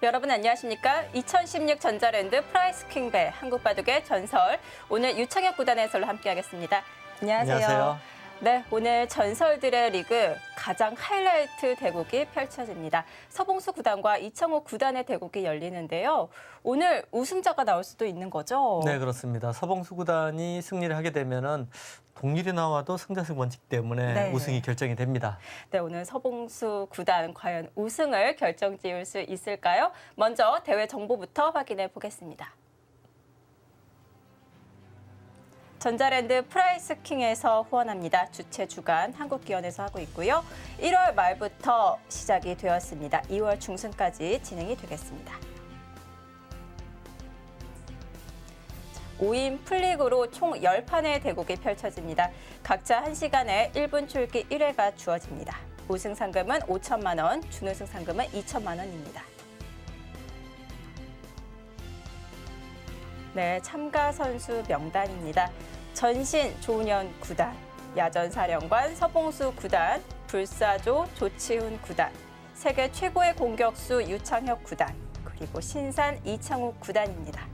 여러분 안녕하십니까? 2016 전자랜드 프라이스킹배 한국바둑의 전설, 오늘 유창혁 구단의 해설로 함께하겠습니다. 안녕하세요. 안녕하세요. 네, 오늘 전설들의 리그 가장 하이라이트 대국이 펼쳐집니다. 서봉수 구단과 이창호 구단의 대국이 열리는데요. 오늘 우승자가 나올 수도 있는 거죠? 네, 그렇습니다. 서봉수 구단이 승리를 하게 되면은 동률이 나와도 승자승 원칙 때문에 네. 우승이 결정이 됩니다. 네, 오늘 서봉수 구단 과연 우승을 결정지을 수 있을까요? 먼저 대회 정보부터 확인해 보겠습니다. 전자랜드 프라이스킹에서 후원합니다. 주최 주간 한국기원에서 하고 있고요. 1월 말부터 시작이 되었습니다. 2월 중순까지 진행이 되겠습니다. 5인 풀리그로 총 10판의 대국이 펼쳐집니다. 각자 1시간에 1분 출기 1회가 주어집니다. 우승 상금은 5천만 원, 준우승 상금은 2천만 원입니다. 네, 참가 선수 명단입니다. 전신 조은현 구단, 야전사령관 서봉수 구단, 불사조 조치훈 구단, 세계 최고의 공격수 유창혁 구단, 그리고 신산 이창욱 구단입니다.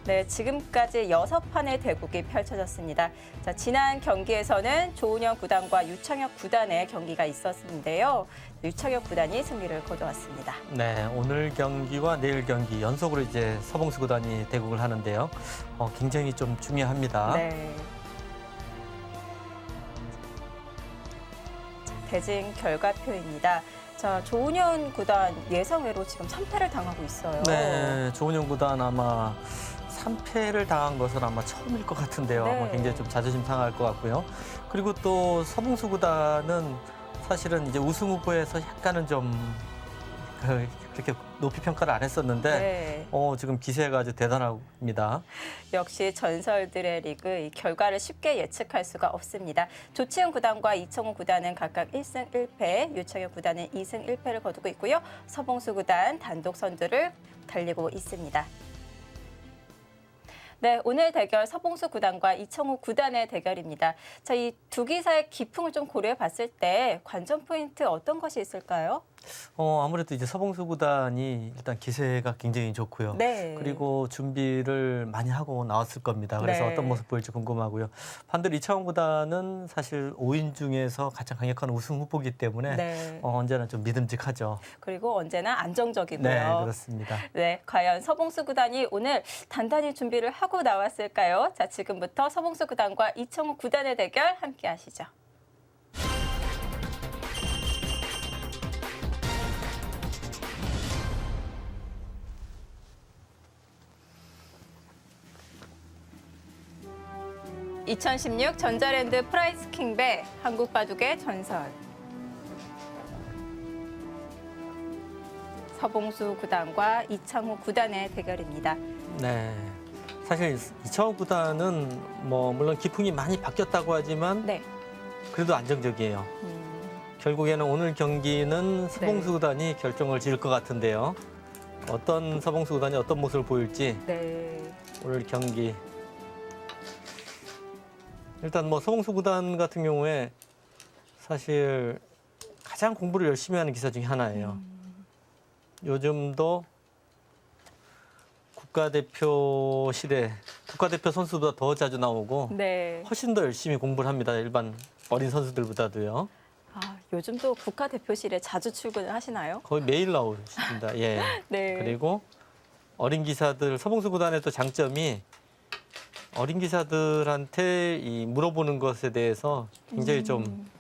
네, 지금까지 6판의 대국이 펼쳐졌습니다. 자, 지난 경기에서는 조은현 구단과 유창혁 구단의 경기가 있었는데요. 유창혁 구단이 승리를 거둬왔습니다. 네, 오늘 경기와 내일 경기 연속으로 이제 서봉수 구단이 대국을 하는데요. 굉장히 좀 중요합니다. 네. 자, 대진 결과표입니다. 자, 조은현 구단 예상외로 지금 3패를 당하고 있어요. 네, 조은현 구단 아마 3패를 당한 것은 아마 처음일 것 같은데요. 네. 아마 굉장히 좀 자존심 상할 것 같고요. 그리고 또 서봉수 구단은 사실은 이제 우승 후보에서 약간은 좀 그렇게 높이 평가를 안 했었는데 네. 지금 기세가 아주 대단합니다. 역시 전설들의 리그 이 결과를 쉽게 예측할 수가 없습니다. 조치훈 구단과 이청호 구단은 각각 1승 1패, 유창혁 구단은 2승 1패를 거두고 있고요. 서봉수 구단 단독 선두를 달리고 있습니다. 네, 오늘 대결 서봉수 구단과 이청호 구단의 대결입니다. 자, 이 두 기사의 기풍을 좀 고려해 봤을 때 관전 포인트 어떤 것이 있을까요? 아무래도 이제 서봉수 구단이 일단 기세가 굉장히 좋고요. 네. 그리고 준비를 많이 하고 나왔을 겁니다. 그래서 네. 어떤 모습 보일지 궁금하고요. 반대로 이창호 구단은 사실 5인 중에서 가장 강력한 우승 후보이기 때문에 네. 언제나 좀 믿음직하죠. 그리고 언제나 안정적이고요. 네, 그렇습니다. 네, 과연 서봉수 구단이 오늘 단단히 준비를 하고 나왔을까요? 자, 지금부터 서봉수 구단과 이청호 구단의 대결 함께 하시죠. (2016) 전자랜드 프라이스킹배 한국바둑의 전설. 서봉수 구단과 이창호 구단의 대결입니다. 네. 사실 이창호 구단은 물론 기풍이 많이 바뀌었다고 하지만 네. 그래도 안정적이에요. 결국에는 오늘 경기는 서봉수 구단이 결정을 지을 것 같은데요. 어떤 서봉수 구단이 어떤 모습을 보일지 네. 오늘 경기. 일단 서봉수 구단 같은 경우에 사실 가장 공부를 열심히 하는 기사 중에 하나예요. 요즘도 국가대표실에 국가대표 선수보다 더 자주 나오고 네. 훨씬 더 열심히 공부를 합니다. 일반 어린 선수들보다도요. 아, 요즘도 국가대표실에 자주 출근을 하시나요? 거의 매일 나오십니다. 예. 네. 그리고 어린 기사들 서봉수 구단의 또 장점이 어린 기사들한테 이 물어보는 것에 대해서 굉장히 좀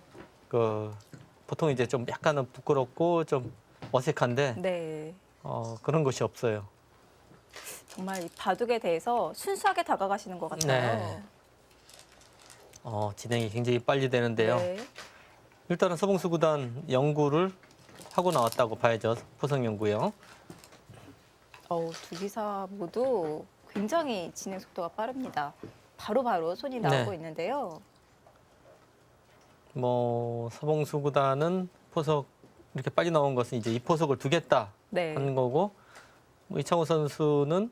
보통 이제 좀 약간은 부끄럽고 좀 어색한데 네. 그런 것이 없어요. 정말 이 바둑에 대해서 순수하게 다가가시는 것 같아요. 네. 진행이 굉장히 빨리 되는데요. 네. 일단은 서봉수 구단 연구를 하고 나왔다고 봐야죠. 포석 연구요. 두 기사 모두 굉장히 진행 속도가 빠릅니다. 바로바로 손이 나오고 네. 있는데요. 서봉수 구단은 포석 이렇게 빨리 나온 것은 이제 이 포석을 두겠다 네. 하는 거고, 이창호 선수는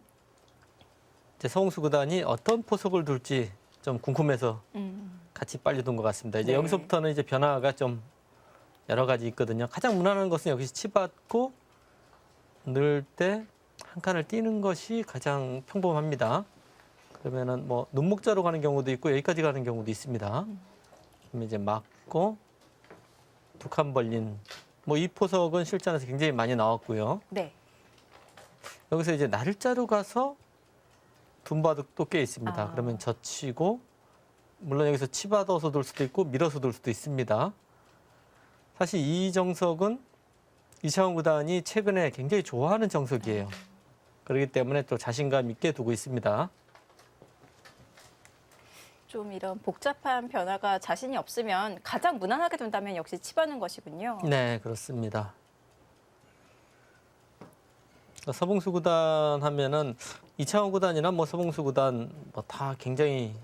이제 서봉수 구단이 어떤 포석을 둘지 좀 궁금해서 같이 빨리 둔 것 같습니다. 이제 네. 여기서부터는 이제 변화가 좀 여러 가지 있거든요. 가장 무난한 것은 역시 치받고 넣을 때 한 칸을 띄는 것이 가장 평범합니다. 그러면은 뭐 눈목자로 가는 경우도 있고 여기까지 가는 경우도 있습니다. 그러면 이제 막고 두 칸 벌린 뭐 이 포석은 실전에서 굉장히 많이 나왔고요. 네. 여기서 이제 날짜로 가서 둔바둑도 꽤 있습니다. 아. 그러면 젖히고 물론 여기서 치받아서 돌 수도 있고 밀어서 돌 수도 있습니다. 사실 이 정석은 이창호 구단이 최근에 굉장히 좋아하는 정석이에요. 그렇기 때문에 또 자신감 있게 두고 있습니다. 좀 이런 복잡한 변화가 자신이 없으면 가장 무난하게 둔다면 역시 치받는 것이군요. 네, 그렇습니다. 서봉수 구단 하면은 이창호 구단이나 뭐 서봉수 구단 뭐 다 굉장히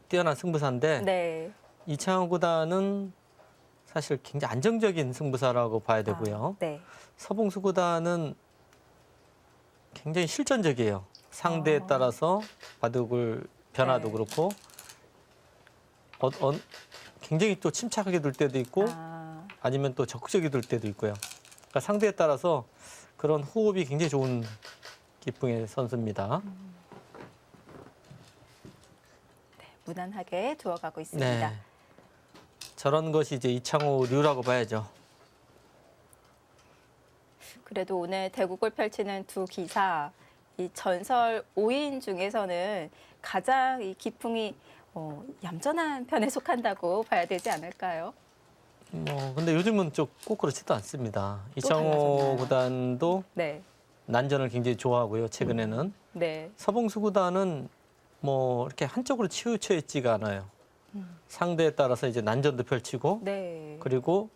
뛰어난 승부사인데 네. 이창호 구단은 사실 굉장히 안정적인 승부사라고 봐야 되고요. 네. 서봉수 구단은 굉장히 실전적이에요. 상대에 따라서 바둑을 변화도 네. 그렇고 굉장히 또 침착하게 둘 때도 있고 아니면 또 적극적이게 둘 때도 있고요. 그러니까 상대에 따라서 그런 호흡이 굉장히 좋은 기풍의 선수입니다. 네, 무난하게 두어가고 있습니다. 네. 저런 것이 이제 이창호류라고 봐야죠. 그래도 오늘 대국을 펼치는 두 기사, 이 전설 5인 중에서는 가장 이 기풍이 얌전한 편에 속한다고 봐야 되지 않을까요? 근데 요즘은 좀 꼭 그렇지도 않습니다. 이창호 달라졌나요? 구단도 네. 난전을 굉장히 좋아하고요. 최근에는 네. 서봉수 구단은 뭐 이렇게 한쪽으로 치우쳐 있지가 않아요. 상대에 따라서 이제 난전도 펼치고 네. 그리고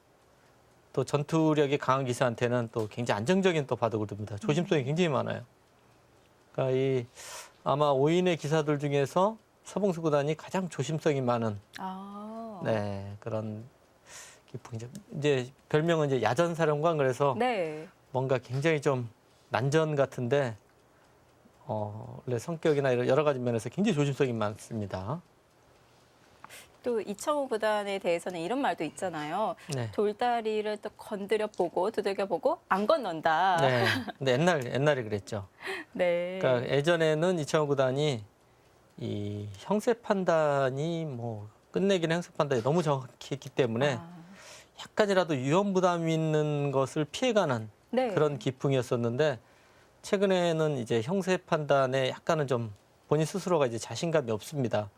또 전투력이 강한 기사한테는 또 굉장히 안정적인 또 바둑을 둡니다. 조심성이 굉장히 많아요. 그러니까 이 아마 5인의 기사들 중에서 서봉수 구단이 가장 조심성이 많은 네, 그런 기풍이죠. 이제 별명은 이제 야전사령관 그래서 네. 뭔가 굉장히 좀 난전 같은데 원래 성격이나 이런 여러 가지 면에서 굉장히 조심성이 많습니다. 또 이창호 구단에 대해서는 이런 말도 있잖아요. 네. 돌다리를 또 건드려 보고 두들겨 보고 안 건넌다. 네. 근데 옛날에 그랬죠. 네. 그러니까 예전에는 이창호 구단이 이 형세 판단이 뭐 끝내기는 형세 판단이 너무 정확히 했기 때문에 약간이라도 위험 부담이 있는 것을 피해가는 네. 그런 기풍이었었는데 최근에는 이제 형세 판단에 약간은 좀 본인 스스로가 이제 자신감이 없습니다.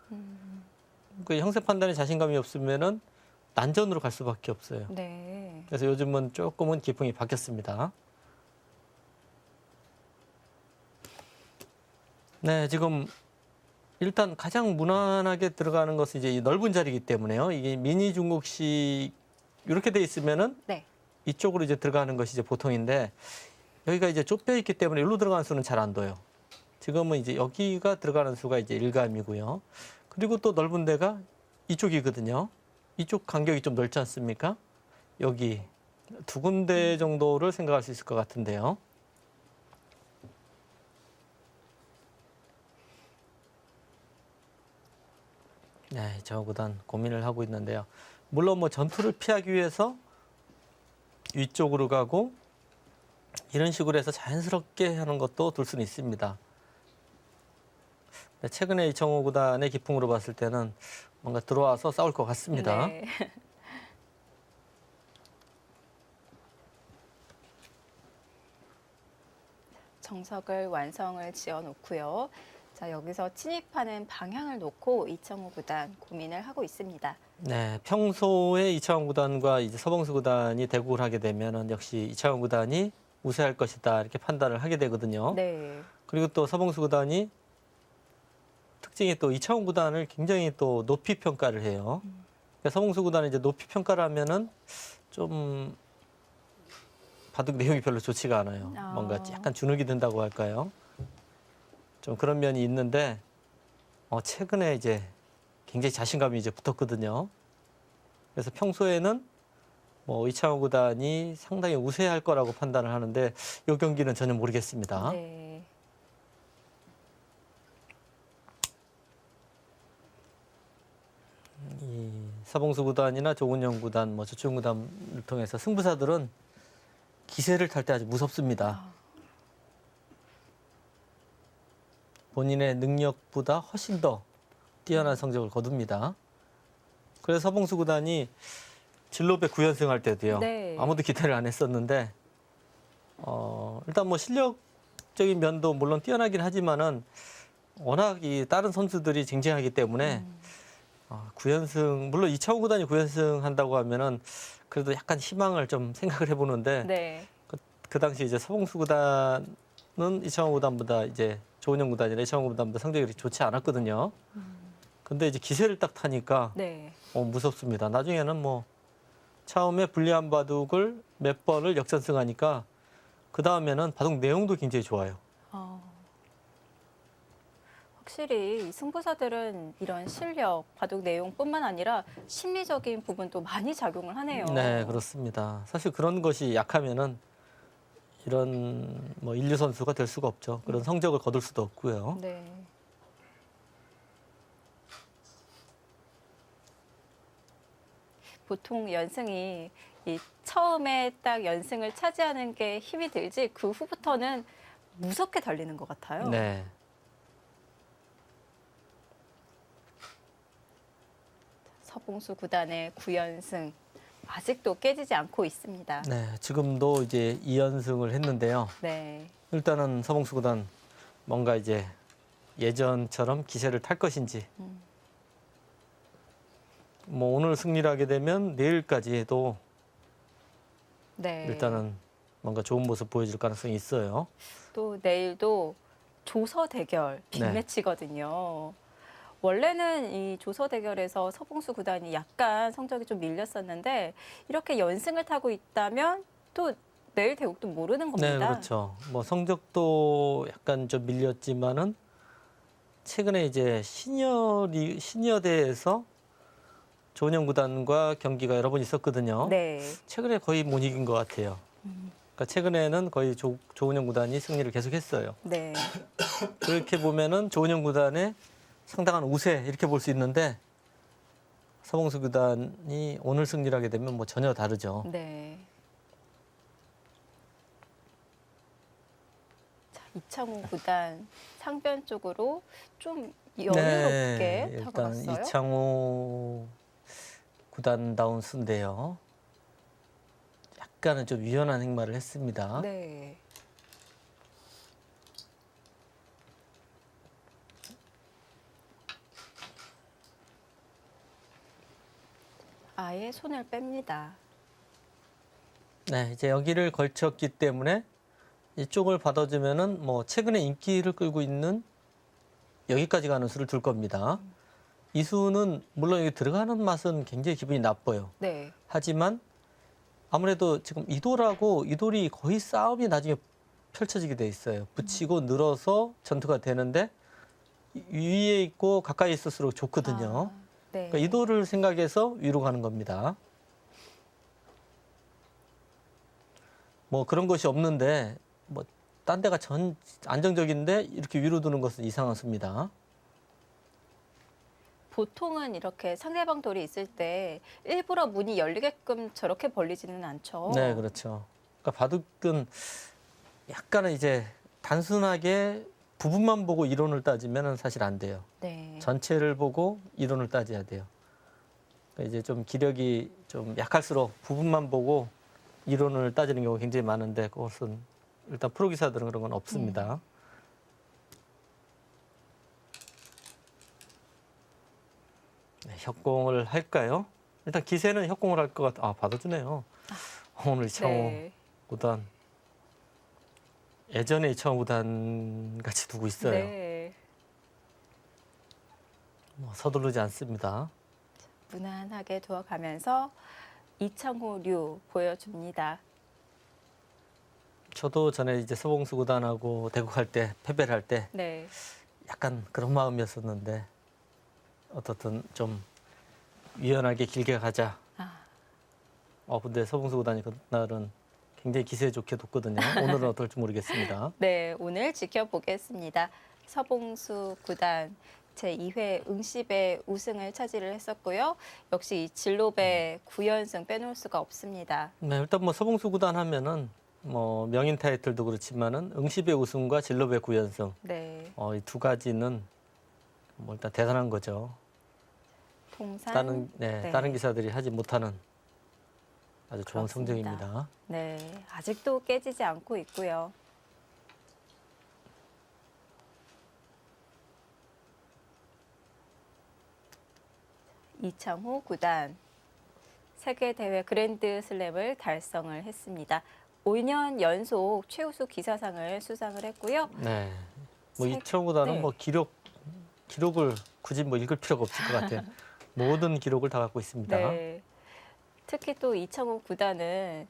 그 형세 판단에 자신감이 없으면은 난전으로 갈 수밖에 없어요. 네. 그래서 요즘은 조금은 기풍이 바뀌었습니다. 네, 지금 일단 가장 무난하게 들어가는 것은 이제 이 넓은 자리이기 때문에요. 이게 미니 중국식 이렇게 돼 있으면은 네. 이쪽으로 이제 들어가는 것이 이제 보통인데 여기가 이제 좁혀 있기 때문에 여기로 들어가는 수는 잘 안 둬요. 지금은 이제 여기가 들어가는 수가 이제 일감이고요. 그리고 또 넓은 데가 이쪽이거든요. 이쪽 간격이 좀 넓지 않습니까? 여기 두 군데 정도를 생각할 수 있을 것 같은데요. 네, 저 구단 고민을 하고 있는데요. 물론 뭐 전투를 피하기 위해서 위쪽으로 가고 이런 식으로 해서 자연스럽게 하는 것도 둘 수는 있습니다. 최근에 이창호 구단의 기풍으로 봤을 때는 뭔가 들어와서 싸울 것 같습니다. 네. 정석을 완성을 지어 놓고요. 자, 여기서 침입하는 방향을 놓고 이창호 구단 고민을 하고 있습니다. 네, 평소에 이창호 구단과 이제 서봉수 구단이 대국을 하게 되면은 역시 이창호 구단이 우세할 것이다 이렇게 판단을 하게 되거든요. 네. 그리고 또 서봉수 구단이 특징이 또 이창호 구단을 굉장히 또 높이 평가를 해요. 그러니까 서봉수 구단이 이제 높이 평가를 하면은 좀 바둑 내용이 별로 좋지가 않아요. 뭔가 약간 주눅이 든다고 할까요? 좀 그런 면이 있는데 최근에 이제 굉장히 자신감이 이제 붙었거든요. 그래서 평소에는 뭐 이창호 구단이 상당히 우세할 거라고 판단을 하는데 이 경기는 전혀 모르겠습니다. 네. 이 서봉수 구단이나 조은영 구단, 뭐 조치훈 구단을 통해서 승부사들은 기세를 탈 때 아주 무섭습니다. 본인의 능력보다 훨씬 더 뛰어난 성적을 거둡니다. 그래서 서봉수 구단이 진로배 9연승 할 때도요. 네. 아무도 기대를 안 했었는데 일단 뭐 실력적인 면도 물론 뛰어나긴 하지만은 워낙 이 다른 선수들이 쟁쟁하기 때문에 9연승 물론 이창호 구단이 9연승 한다고 하면은 그래도 약간 희망을 좀 생각을 해보는데 네. 그 당시 이제 서봉수 구단은 이창호 구단보다 이제 조은영 구단이나 이창호 구단보다 성적이 그렇게 좋지 않았거든요. 근데 이제 기세를 딱 타니까 네. 무섭습니다. 나중에는 뭐 처음에 불리한 바둑을 몇 번을 역전승하니까 그 다음에는 바둑 내용도 굉장히 좋아요. 확실히 승부사들은 이런 실력, 바둑 내용뿐만 아니라 심리적인 부분도 많이 작용을 하네요. 네, 그렇습니다. 사실 그런 것이 약하면은 이런 뭐 인류 선수가 될 수가 없죠. 그런 성적을 거둘 수도 없고요. 네. 보통 연승이 이 처음에 딱 연승을 차지하는 게 힘이 들지 그 후부터는 무섭게 달리는 것 같아요. 네. 서봉수 구단의 9연승 아직도 깨지지 않고 있습니다. 네, 지금도 이제 2연승을 했는데요. 네. 일단은 서봉수 구단 뭔가 이제 예전처럼 기세를 탈 것인지 뭐 오늘 승리를 하게 되면 내일까지 해도 네. 일단은 뭔가 좋은 모습 보여줄 가능성이 있어요. 또 내일도 조서 대결 네. 빅매치거든요. 원래는 이 조서 대결에서 서봉수 구단이 약간 성적이 좀 밀렸었는데 이렇게 연승을 타고 있다면 또 내일 대국도 모르는 겁니다. 네, 그렇죠. 뭐 성적도 약간 좀 밀렸지만은 최근에 이제 시니어대에서 조은영 구단과 경기가 여러 번 있었거든요. 네. 최근에 거의 못 이긴 것 같아요. 그러니까 최근에는 거의 조은영 구단이 승리를 계속했어요. 네. 그렇게 보면은 조은영 구단의 상당한 우세 이렇게 볼 수 있는데 서봉수 구단이 오늘 승리를 하게 되면 뭐 전혀 다르죠. 네. 자, 이창호 구단 상변 쪽으로 좀 여유롭게 타고 일단 갔어요. 이창호 구단다운 수인데요. 약간은 좀 유연한 행마를 했습니다. 네. 아예 손을 뺍니다. 네, 이제 여기를 걸쳤기 때문에 이쪽을 받아주면은 뭐 최근에 인기를 끌고 있는 여기까지 가는 수를 둘 겁니다. 이 수는 물론 여기 들어가는 맛은 굉장히 기분이 나빠요. 네. 하지만 아무래도 지금 이돌이 거의 싸움이 나중에 펼쳐지게 돼 있어요. 붙이고 늘어서 전투가 되는데 위에 있고 가까이 있을수록 좋거든요. 네. 그러니까 이돌을 생각해서 위로 가는 겁니다. 뭐 그런 것이 없는데 뭐 딴 데가 안정적인데 이렇게 위로 두는 것은 이상한 수입니다. 보통은 이렇게 상대방 돌이 있을 때 일부러 문이 열리게끔 저렇게 벌리지는 않죠. 네, 그렇죠. 그러니까 바둑은 약간은 이제 단순하게 부분만 보고 이론을 따지면 사실 안 돼요. 네. 전체를 보고 이론을 따져야 돼요. 그러니까 이제 좀 기력이 좀 약할수록 부분만 보고 이론을 따지는 경우가 굉장히 많은데 그것은 일단 프로 기사들은 그런 건 없습니다. 네, 협공을 할까요? 일단 기세는 협공을 할 것 같아. 받아주네요. 오늘 이창호 네. 구단 예전에 이창호 구단 같이 두고 있어요. 네. 뭐 서두르지 않습니다. 무난하게 두어가면서 이창호류 보여줍니다. 저도 전에 이제 서봉수 구단하고 대국할 때 패배를 할 때 네. 약간 그런 마음이었었는데 어떻든 좀 유연하게 길게 가자. 근데 서봉수 구단이 그날은 굉장히 기세 좋게 뒀거든요. 오늘은 어떨지 모르겠습니다. 네, 오늘 지켜보겠습니다. 서봉수 구단 제2회 응시배 우승을 차지를 했었고요. 역시 이 진로배 9연승 빼놓을 수가 없습니다. 네, 일단 뭐 서봉수 구단 하면은 뭐 명인 타이틀도 그렇지만은 응시배 우승과 진로배 9연승 네. 이 두 가지는 뭐 일단 대단한 거죠. 통산. 네. 다른 기사들이 하지 못하는 아주 좋은 그렇습니다. 성적입니다. 네. 아직도 깨지지 않고 있고요. 이창호 구단 세계 대회 그랜드 슬램을 달성을 했습니다. 5년 연속 최우수 기사상을 수상을 했고요. 네. 뭐 세- 이창호 구단은 네. 뭐 기록을 굳이 뭐 읽을 필요가 없을 것 같아요. 모든 기록을 다 갖고 있습니다. 네. 특히 또 이창호 구단은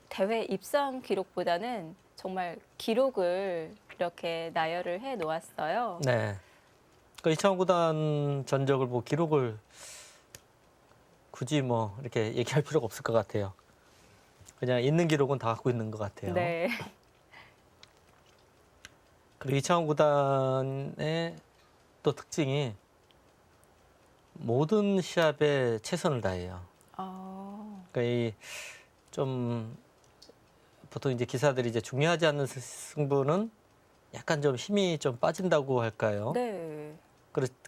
대회 입상 기록보다는 정말 기록을 이렇게 나열을 해 놓았어요. 네. 그 이창호 구단 전적을 뭐 기록을 굳이 뭐 이렇게 얘기할 필요가 없을 것 같아요. 그냥 있는 기록은 다 갖고 있는 것 같아요. 네. 그리고 이창호 구단의 또 특징이 모든 시합에 최선을 다해요. 그러니까 좀 보통 이제 기사들이 이제 중요하지 않는 승부는 약간 좀 힘이 좀 빠진다고 할까요? 네.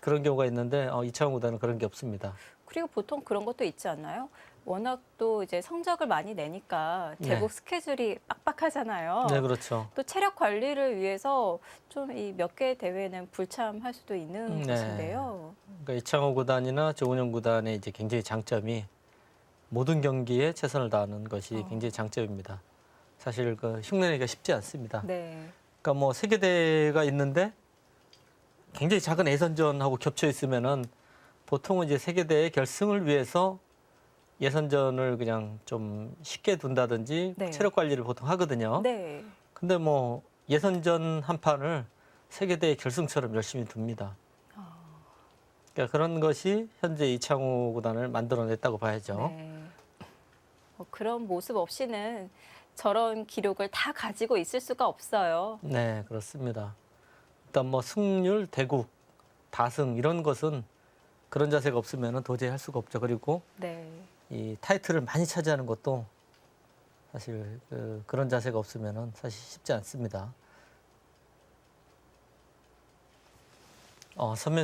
그런 경우가 있는데 이창호 구단은 그런 게 없습니다. 그리고 보통 그런 것도 있지 않나요? 워낙 또 이제 성적을 많이 내니까 제국 네. 스케줄이 빡빡하잖아요. 네, 그렇죠. 또 체력 관리를 위해서 좀 이 몇 개 대회는 불참할 수도 있는 네. 것인데요. 그러니까 이창호 구단이나 조은영 구단의 이제 굉장히 장점이 모든 경기에 최선을 다하는 것이 굉장히 장점입니다. 사실 그 흉내내기가 쉽지 않습니다. 네. 그러니까 뭐 세계 대회가 있는데 굉장히 작은 예선전하고 겹쳐 있으면은 보통은 이제 세계 대회 결승을 위해서 예선전을 그냥 좀 쉽게 둔다든지 네. 체력 관리를 보통 하거든요. 네. 근데 뭐 예선전 한 판을 세계 대회 결승처럼 열심히 둡니다. 그러니까 그런 것이 현재 이창호 구단을 만들어냈다고 봐야죠. 네. 그런 모습 없이는 저런 기록을 다 가지고 있을 수가 없어요. 네, 그렇습니다. 일단 뭐 승률, 대국, 다승 이런 것은 그런 자세가 없으면 도저히 할 수가 없죠. 그리고 네. 이 타이틀을 많이 차지하는 것도 사실 그런 자세가 없으면 사실 쉽지 않습니다.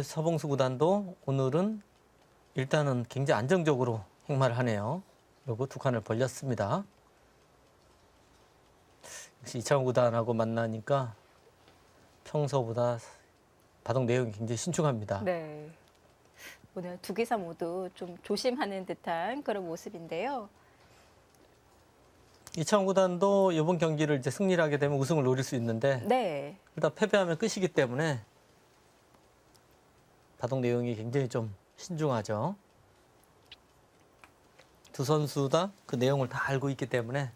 서봉수 구단도 오늘은 일단은 굉장히 안정적으로 행마를 하네요. 그리고 두 칸을 벌렸습니다. 역시 이창호 구단하고 만나니까 평소보다 바둑 내용이 굉장히 신중합니다. 네. 오늘 두 기사 모두 좀 조심하는 듯한 그런 모습인데요. 이창호 구단도 이번 경기를 이제 승리를 하게 되면 우승을 노릴 수 있는데 네. 일단 패배하면 끝이기 때문에 바둑 내용이 굉장히 좀 신중하죠. 두 선수 다 그 내용을 다 알고 있기 때문에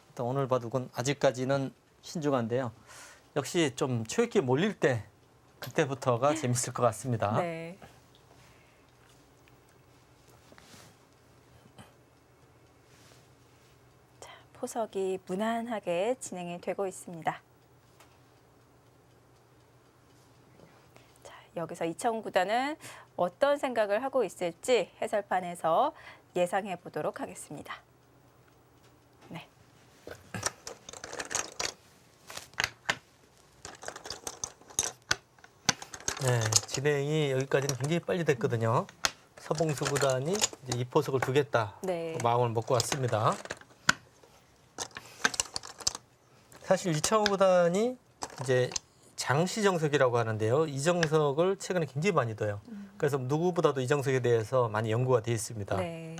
일단 오늘 바둑은 아직까지는 신중한데요. 역시 좀 초읽기 몰릴 때 그때부터가 재밌을 것 같습니다. 네. 자, 포석이 무난하게 진행이 되고 있습니다. 자, 여기서 이창호 구단은 어떤 생각을 하고 있을지 해설판에서 예상해 보도록 하겠습니다. 네. 네, 진행이 여기까지는 굉장히 빨리 됐거든요. 서봉수 구단이 이제 이 포석을 두겠다 네. 마음을 먹고 왔습니다. 사실 이창호 구단이 이제 장시정석이라고 하는데요. 이 정석을 최근에 굉장히 많이 둬요. 그래서 누구보다도 이 정석에 대해서 많이 연구가 되어 있습니다. 네.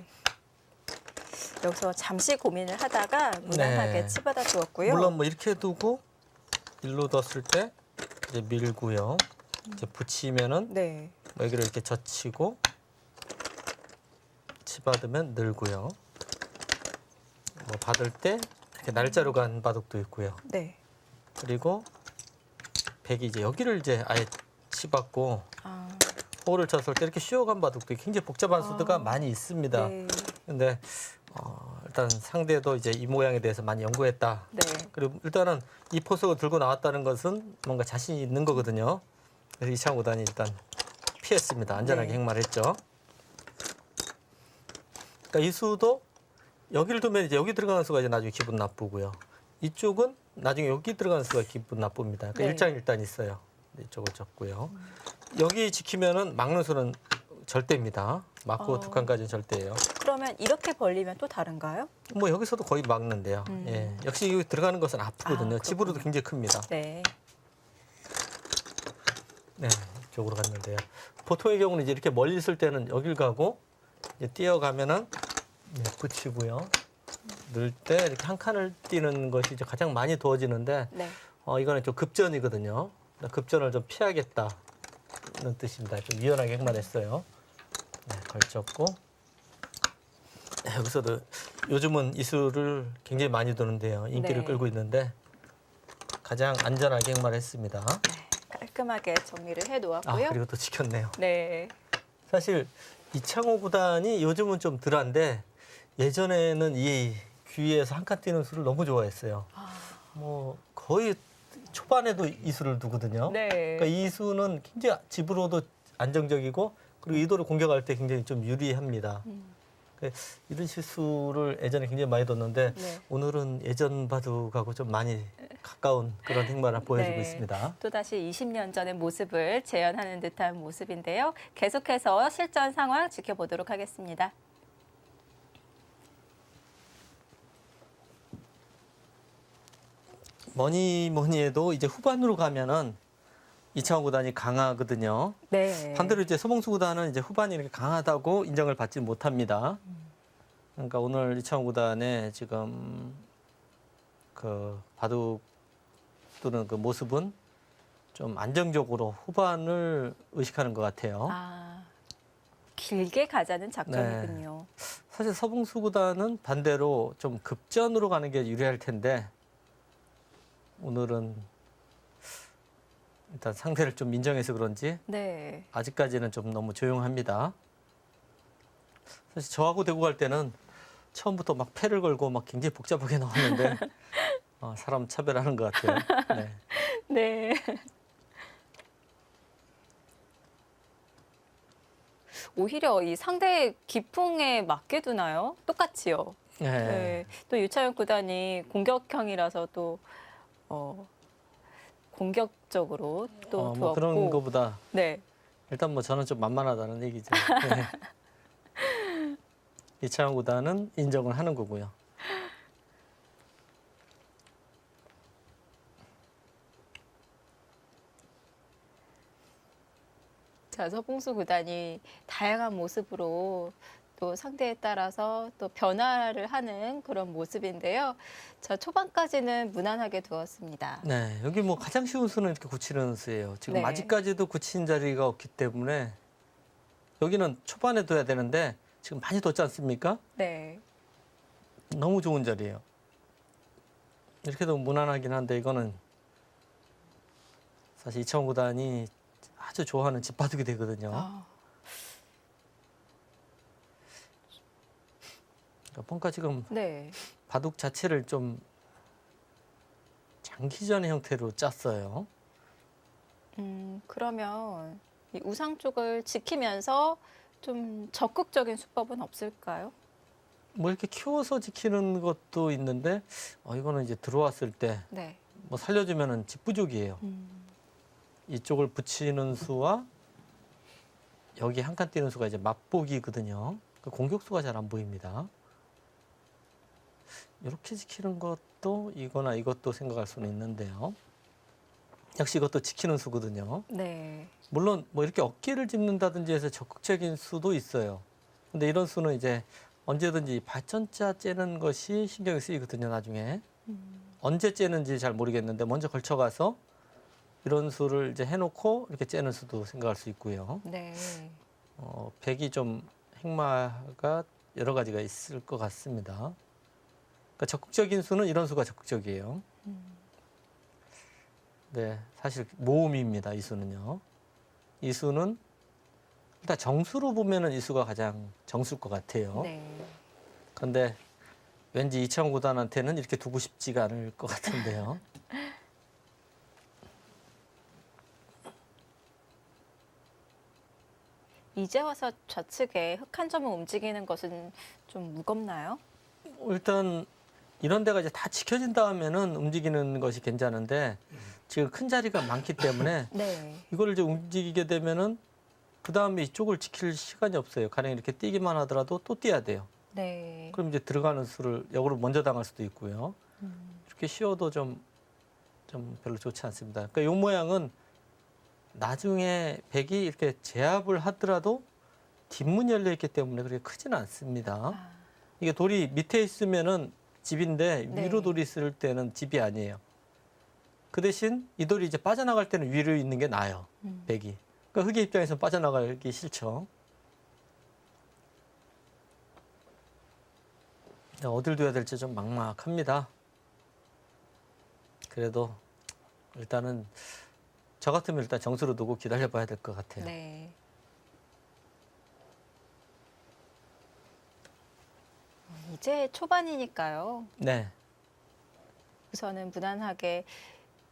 여기서 잠시 고민을 하다가 무난하게 네. 치받아 주었고요. 물론 뭐 이렇게 두고 일로 뒀을 때 이제 밀고요. 이제 붙이면은 네. 뭐 여기를 이렇게 젖히고 치받으면 늘고요. 뭐 받을 때 이렇게 날짜로 간 바둑도 있고요. 네. 그리고 백이 이제 여기를 이제 아예 치받고 아, 호를 쳤을 때 이렇게 쉬어간 바둑도 굉장히 복잡한 수도가 많이 있습니다. 네. 근데 일단 상대도 이제 이 모양에 대해서 많이 연구했다. 네. 그리고 일단은 이 포석을 들고 나왔다는 것은 뭔가 자신이 있는 거거든요. 그래서 이창호 구단이 일단 피했습니다. 안전하게 네. 행마했죠. 그러니까 이 수도 여기를 두면 이제 여기 들어가는 수가 이제 나중에 기분 나쁘고요. 이쪽은 나중에 여기 들어가는 수가 기분 나쁩니다. 그러니까 네. 일장일단 있어요. 이쪽을 적고요. 여기 지키면은 막는 수는 절대입니다. 막고 두 칸까지는 절대예요. 그러면 이렇게 벌리면 또 다른가요? 뭐 여기서도 거의 막는데요. 예. 역시 여기 들어가는 것은 아프거든요. 그렇군요. 집으로도 굉장히 큽니다. 네. 네, 이쪽으로 갔는데요. 보통의 경우는 이제 이렇게 멀리 있을 때는 여길 가고 이제 뛰어가면은 붙이고요. 넣을 때 이렇게 한 칸을 뛰는 것이 이제 가장 많이 도와지는데 네. 이거는 좀 급전이거든요. 급전을 좀 피하겠다는 뜻입니다. 좀 유연하게 행만했어요. 네, 걸쳤고 네, 여기서도 요즘은 이수를 굉장히 많이 두는데요. 인기를 네. 끌고 있는데 가장 안전하게 행만했습니다. 깔끔하게 정리를 해 아, 놓았고요. 그리고 또 지켰네요. 네. 사실 이창호 구단이 요즘은 좀 덜한데 예전에는 이 귀에서 한 칸 뛰는 수를 너무 좋아했어요. 뭐 거의 초반에도 이 수를 두거든요. 네. 그러니까 이 수는 굉장히 집으로도 안정적이고 그리고 이도를 공격할 때 굉장히 좀 유리합니다. 이런 실수를 예전에 굉장히 많이 뒀는데 네. 오늘은 예전 바둑하고 좀 많이 가까운 그런 행마를 보여주고 네. 있습니다. 또다시 20년 전의 모습을 재현하는 듯한 모습인데요. 계속해서 실전 상황 지켜보도록 하겠습니다. 뭐니 해도 이제 후반으로 가면은 이창호 구단이 강하거든요. 네. 반대로 이제 서봉수 구단은 이제 후반이 이렇게 강하다고 인정을 받지 못합니다. 그러니까 오늘 이창호 구단의 지금 그 바둑 두는 그 모습은 좀 안정적으로 후반을 의식하는 것 같아요. 아, 길게 가자는 작전이군요. 사실 서봉수 구단은 반대로 좀 급전으로 가는 게 유리할 텐데 오늘은 일단 상대를 좀 인정해서 그런지 네. 아직까지는 좀 너무 조용합니다. 사실 저하고 대구 갈 때는 처음부터 막 패를 걸고 막 굉장히 복잡하게 나왔는데 사람 차별하는 것 같아요. 네. 네. 오히려 이 상대의 기풍에 맞게 두나요? 똑같이요. 네. 네. 또 유차연 구단이 공격형이라서 또 공격적으로 또 뭐 두었고. 그런 것보다 네. 일단 뭐 저는 좀 만만하다는 얘기죠. 네. 이창호 구단은 인정을 하는 거고요. 자, 서봉수 구단이 다양한 모습으로 또 상대에 따라서 또 변화를 하는 그런 모습인데요. 자, 초반까지는 무난하게 두었습니다. 네, 여기 뭐 가장 쉬운 수는 이렇게 굳히는 수예요. 지금 네. 아직까지도 굳힌 자리가 없기 때문에 여기는 초반에 둬야 되는데 지금 많이 뒀지 않습니까? 네. 너무 좋은 자리예요. 이렇게도 무난하긴 한데 이거는 사실 이창호 구단이 아주 좋아하는 집바둑이 되거든요. 아, 그러니까 뭔가 지금 네. 바둑 자체를 좀 장기전의 형태로 짰어요. 그러면 이 우상 쪽을 지키면서 좀 적극적인 수법은 없을까요? 뭐 이렇게 키워서 지키는 것도 있는데 이거는 이제 들어왔을 때 네. 뭐 살려주면은 집부족이에요. 이쪽을 붙이는 수와 여기 한 칸 뛰는 수가 이제 맞보기거든요. 그 공격수가 잘 안 보입니다. 이렇게 지키는 것도 이거나 이것도 생각할 수는 있는데요. 역시 이것도 지키는 수거든요. 네. 물론 뭐 이렇게 어깨를 짚는다든지 해서 적극적인 수도 있어요. 근데 이런 수는 이제 언제든지 발전자 째는 것이 신경이 쓰이거든요, 나중에. 언제 째는지 잘 모르겠는데 먼저 걸쳐가서 이런 수를 이제 해놓고 이렇게 째는 수도 생각할 수 있고요. 네. 백이 좀 행마가 여러 가지가 있을 것 같습니다. 그러니까 적극적인 수는 이런 수가 적극적이에요. 네, 사실 모음입니다. 이 수는요. 이 수는 일단 정수로 보면은 이 수가 가장 정수일 것 같아요. 네. 그런데 왠지 이창호 구단한테는 이렇게 두고 싶지가 않을 것 같은데요. 이제 와서 좌측에 흙 한 점을 움직이는 것은 좀 무겁나요? 일단 이런 데가 이제 다 지켜진 다음에는 움직이는 것이 괜찮은데 지금 큰 자리가 많기 때문에 네. 이걸 이제 움직이게 되면은 그 다음에 이쪽을 지킬 시간이 없어요. 가령 이렇게 뛰기만 하더라도 또 뛰어야 돼요. 네. 그럼 이제 들어가는 수를 역으로 먼저 당할 수도 있고요. 이렇게 쉬어도 좀 별로 좋지 않습니다. 그러니까 이 모양은 나중에 백이 이렇게 제압을 하더라도 뒷문이 열려 있기 때문에 그렇게 크지는 않습니다. 아, 이게 돌이 밑에 있으면은 집인데 네. 위로 돌이 있을 때는 집이 아니에요. 그 대신 이 돌이 이제 빠져나갈 때는 위로 있는 게 나아요. 백이. 그러니까 흙의 입장에서 빠져나가기 싫죠. 어딜 둬야 될지 좀 막막합니다. 그래도 일단은 저 같으면 일단 정수로 두고 기다려봐야 될 것 같아요. 네. 이제 초반이니까요. 네. 우선은 무난하게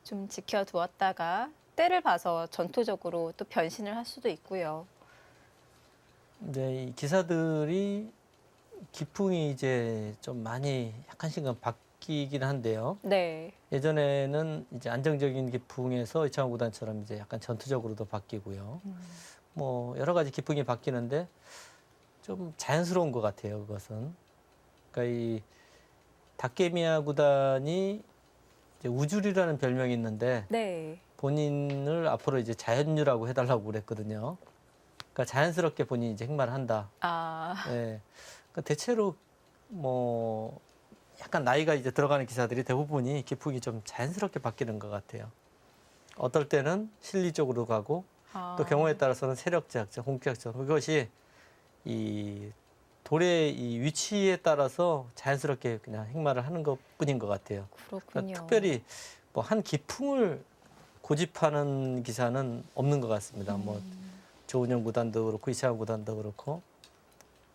좀 지켜두었다가 때를 봐서 전투적으로 또 변신을 할 수도 있고요. 이제 이 기사들이 기풍이 이제 좀 많이 약간씩은 바뀌긴 한데요. 네. 예전에는 이제 안정적인 기풍에서 이창호 구단처럼 이제 약간 전투적으로도 바뀌고요. 뭐 여러 가지 기풍이 바뀌는데 좀 자연스러운 것 같아요. 그것은. 그러니까 이 닭개미야 구단이 이제 우줄이라는 별명이 있는데 네. 본인을 앞으로 이제 자연유라고 해달라고 그랬거든요. 그러니까 자연스럽게 본인이 이제 행마를 한다. 아, 예. 그러니까 대체로 뭐 약간 나이가 이제 들어가는 기사들이 대부분이 기풍이 좀 자연스럽게 바뀌는 것 같아요. 어떨 때는 실리적으로 가고 또 경우에 따라서는 세력작전, 공격작전 그것이 이 돌의 이 위치에 따라서 자연스럽게 그냥 행마를 하는 것뿐인 것 같아요. 그렇군요. 그러니까 특별히 뭐 한 기풍을 고집하는 기사는 없는 것 같습니다. 뭐 조은영 구단도 그렇고 이창호 구단도 그렇고,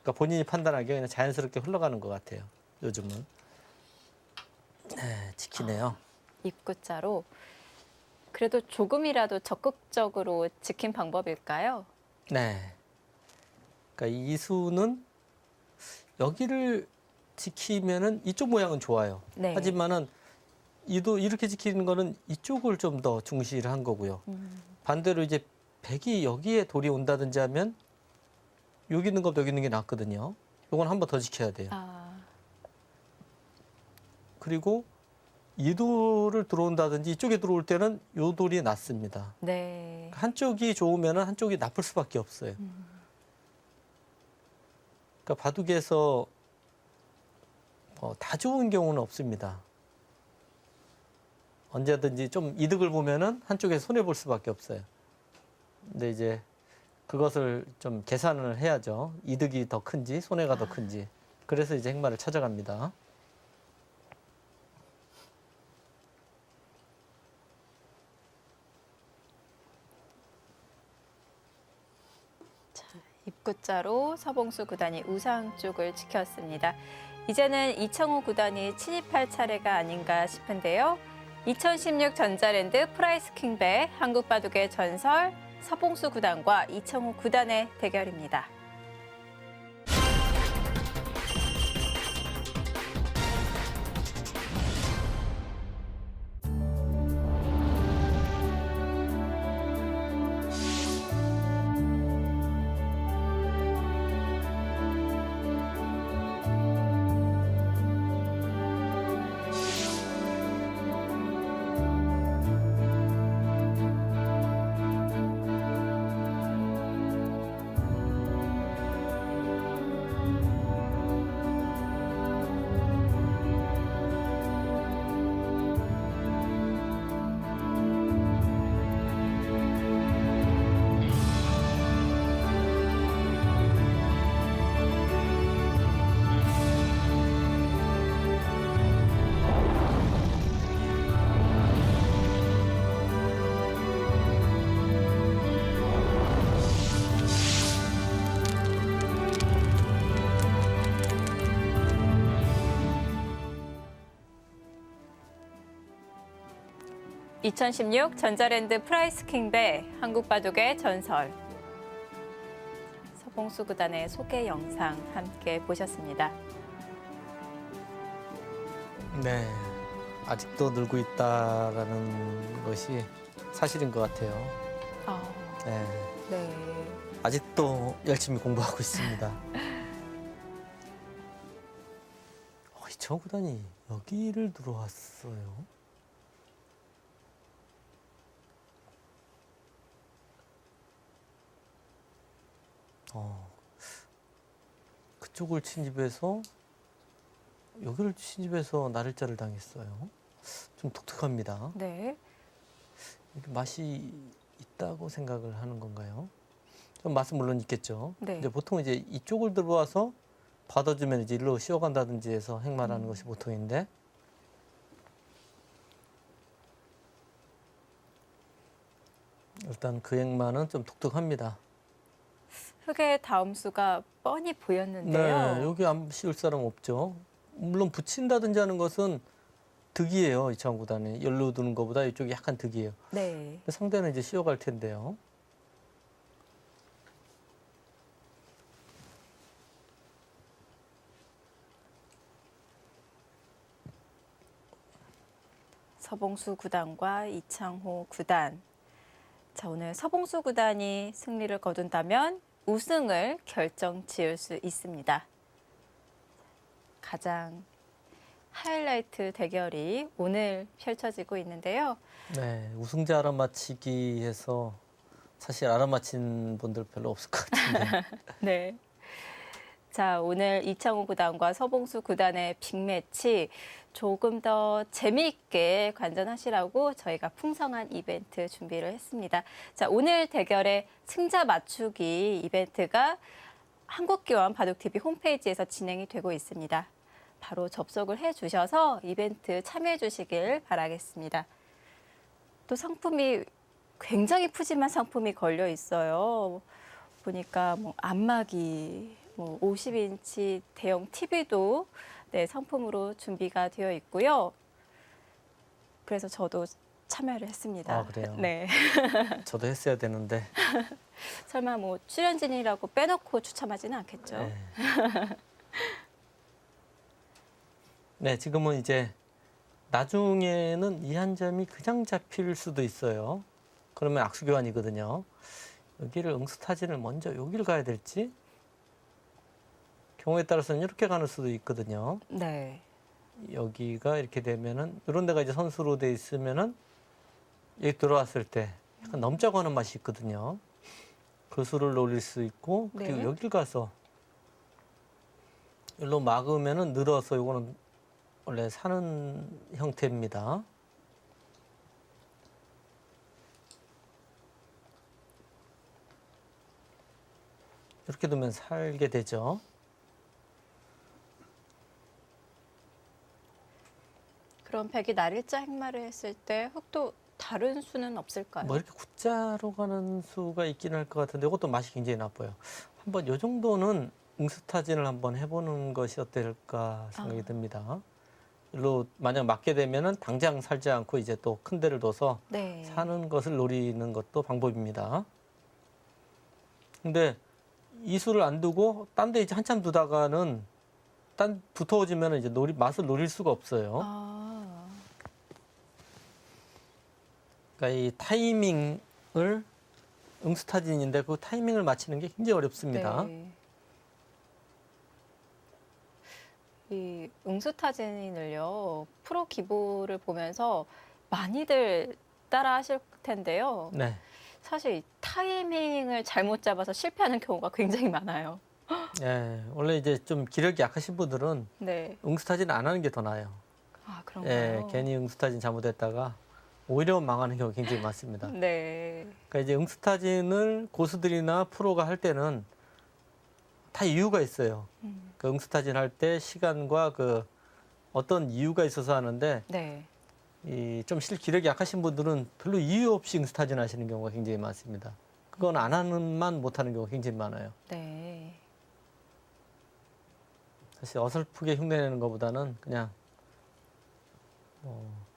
그러니까 본인이 판단하기에 그냥 자연스럽게 흘러가는 것 같아요. 요즘은. 네, 지키네요. 입구자로 그래도 조금이라도 적극적으로 지킨 방법일까요? 네. 그러니까 이 수는 여기를 지키면은 이쪽 모양은 좋아요. 네. 하지만은 이도 이렇게 지키는 거는 이쪽을 좀 더 중시를 한 거고요. 반대로 이제 백이 여기에 돌이 온다든지 하면 여기 있는 것보다 여기 있는 게 낫거든요. 요건 한 번 더 지켜야 돼요. 아, 그리고 이 돌을 들어온다든지 이쪽에 들어올 때는 요 돌이 낫습니다. 네. 한쪽이 좋으면은 한쪽이 나쁠 수밖에 없어요. 그러니까 바둑에서 다 좋은 경우는 없습니다. 언제든지 좀 이득을 보면은 한쪽에서 손해 볼 수밖에 없어요. 근데 이제 그것을 좀 계산을 해야죠. 이득이 더 큰지 손해가 더 큰지. 그래서 이제 행마를 찾아갑니다. 입구자로 서봉수 구단이 우상 쪽을 지켰습니다. 이제는 이창호 구단이 침입할 차례가 아닌가 싶은데요. 2016 전자랜드 프라이스킹배 한국바둑의 전설 서봉수 구단과 이창호 구단의 대결입니다. (2016) 전자랜드 프라이스킹배 한국바둑의 전설 서봉수 구단의 소개 영상 함께 보셨습니다. 네, 아직도 늘고 있다라는 것이 사실인 것 같아요. 네, 네. 아직도 열심히 공부하고 있습니다. 이창호 구단이 여기를 들어왔어요. 그쪽을 침입해서 여기를 침입해서 나를자를 당했어요. 좀 독특합니다. 네. 이게 맛이 있다고 생각을 하는 건가요? 좀 맛은 물론 있겠죠. 네. 이제 보통 이제 이쪽을 들어와서 받아주면 이제 일로 씌워간다든지 해서 행마라는 것이 보통인데, 일단 그 행마는 좀 독특합니다. 흙의 다음 수가 뻔히 보였는데요. 네, 여기 안 씌울 사람 없죠. 물론 붙인다든지 하는 것은 득이에요. 이창호 구단이 열로 두는 것보다 이쪽이 약간 득이에요. 네. 상대는 이제 씌워갈 텐데요. 서봉수 구단과 이창호 구단. 자, 오늘 서봉수 구단이 승리를 거둔다면 우승을 결정 지을 수 있습니다. 가장 하이라이트 대결이 오늘 펼쳐지고 있는데요. 네, 우승자 알아맞히기 해서 사실 알아맞힌 분들 별로 없을 것 같은데. 네. 자, 오늘 이창호 구단과 서봉수 구단의 빅매치 조금 더 재미있게 관전하시라고 저희가 풍성한 이벤트 준비를 했습니다. 자, 오늘 대결의 승자 맞추기 이벤트가 한국기원 바둑TV 홈페이지에서 진행이 되고 있습니다. 바로 접속을 해주셔서 이벤트 참여해 주시길 바라겠습니다. 또 상품이 굉장히 푸짐한 상품이 걸려 있어요. 보니까 뭐 안마기, 50인치 대형 TV도 네, 상품으로 준비가 되어 있고요. 그래서 저도 참여를 했습니다. 아, 그래요? 네. 저도 했어야 되는데. 설마 뭐 출연진이라고 빼놓고 추첨하지는 않겠죠? 네. 네, 지금은 이제 나중에는 이 한 점이 그냥 잡힐 수도 있어요. 그러면 악수교환이거든요. 여기를 응수타진을 먼저 여기를 가야 될지, 경우에 따라서는 이렇게 가는 수도 있거든요. 네. 여기가 이렇게 되면은, 이런 데가 이제 선수로 돼 있으면은 여기 들어왔을 때 약간 넘자고 하는 맛이 있거든요. 그 수를 노릴 수 있고, 그리고 네. 여길 가서 일로 막으면은 늘어서, 이거는 원래 사는 형태입니다. 이렇게 두면 살게 되죠. 그럼 백이 날일자 행마를 했을 때 흙도 다른 수는 없을까요? 뭐 이렇게 구자로 가는 수가 있긴 할 것 같은데, 이것도 맛이 굉장히 나빠요. 한번 요 정도는 응수타진을 한번 해보는 것이 어떨까 생각이 듭니다. 일로 만약 맞게 되면은 당장 살지 않고 이제 또 큰 데를 둬서 네. 사는 것을 노리는 것도 방법입니다. 근데 이 수를 안 두고 딴 데 이제 한참 두다가는 두터워지면 이제 맛을 노릴 수가 없어요. 아, 그러니까 이 타이밍을, 응수타진인데 그 타이밍을 맞추는 게 굉장히 어렵습니다. 네. 이 응수타진을요, 프로 기보를 보면서 많이들 따라 하실 텐데요. 네. 사실 이 타이밍을 잘못 잡아서 실패하는 경우가 굉장히 많아요. 예, 원래 이제 좀 기력이 약하신 분들은 네. 응수타진 안 하는 게 더 나아요. 아, 예, 그런가요? 괜히 응수타진 잘못했다가 오히려 망하는 경우가 굉장히 많습니다. 네. 그러니까 이제 응수타진을 고수들이나 프로가 할 때는 다 이유가 있어요. 그 응수타진 할 때 시간과 그 어떤 이유가 있어서 하는데, 네. 이 좀 기력이 약하신 분들은 별로 이유 없이 응수타진 하시는 경우가 굉장히 많습니다. 그건 안 하는만 못하는 경우가 굉장히 많아요. 네. 사실 어설프게 흉내내는 것보다는 그냥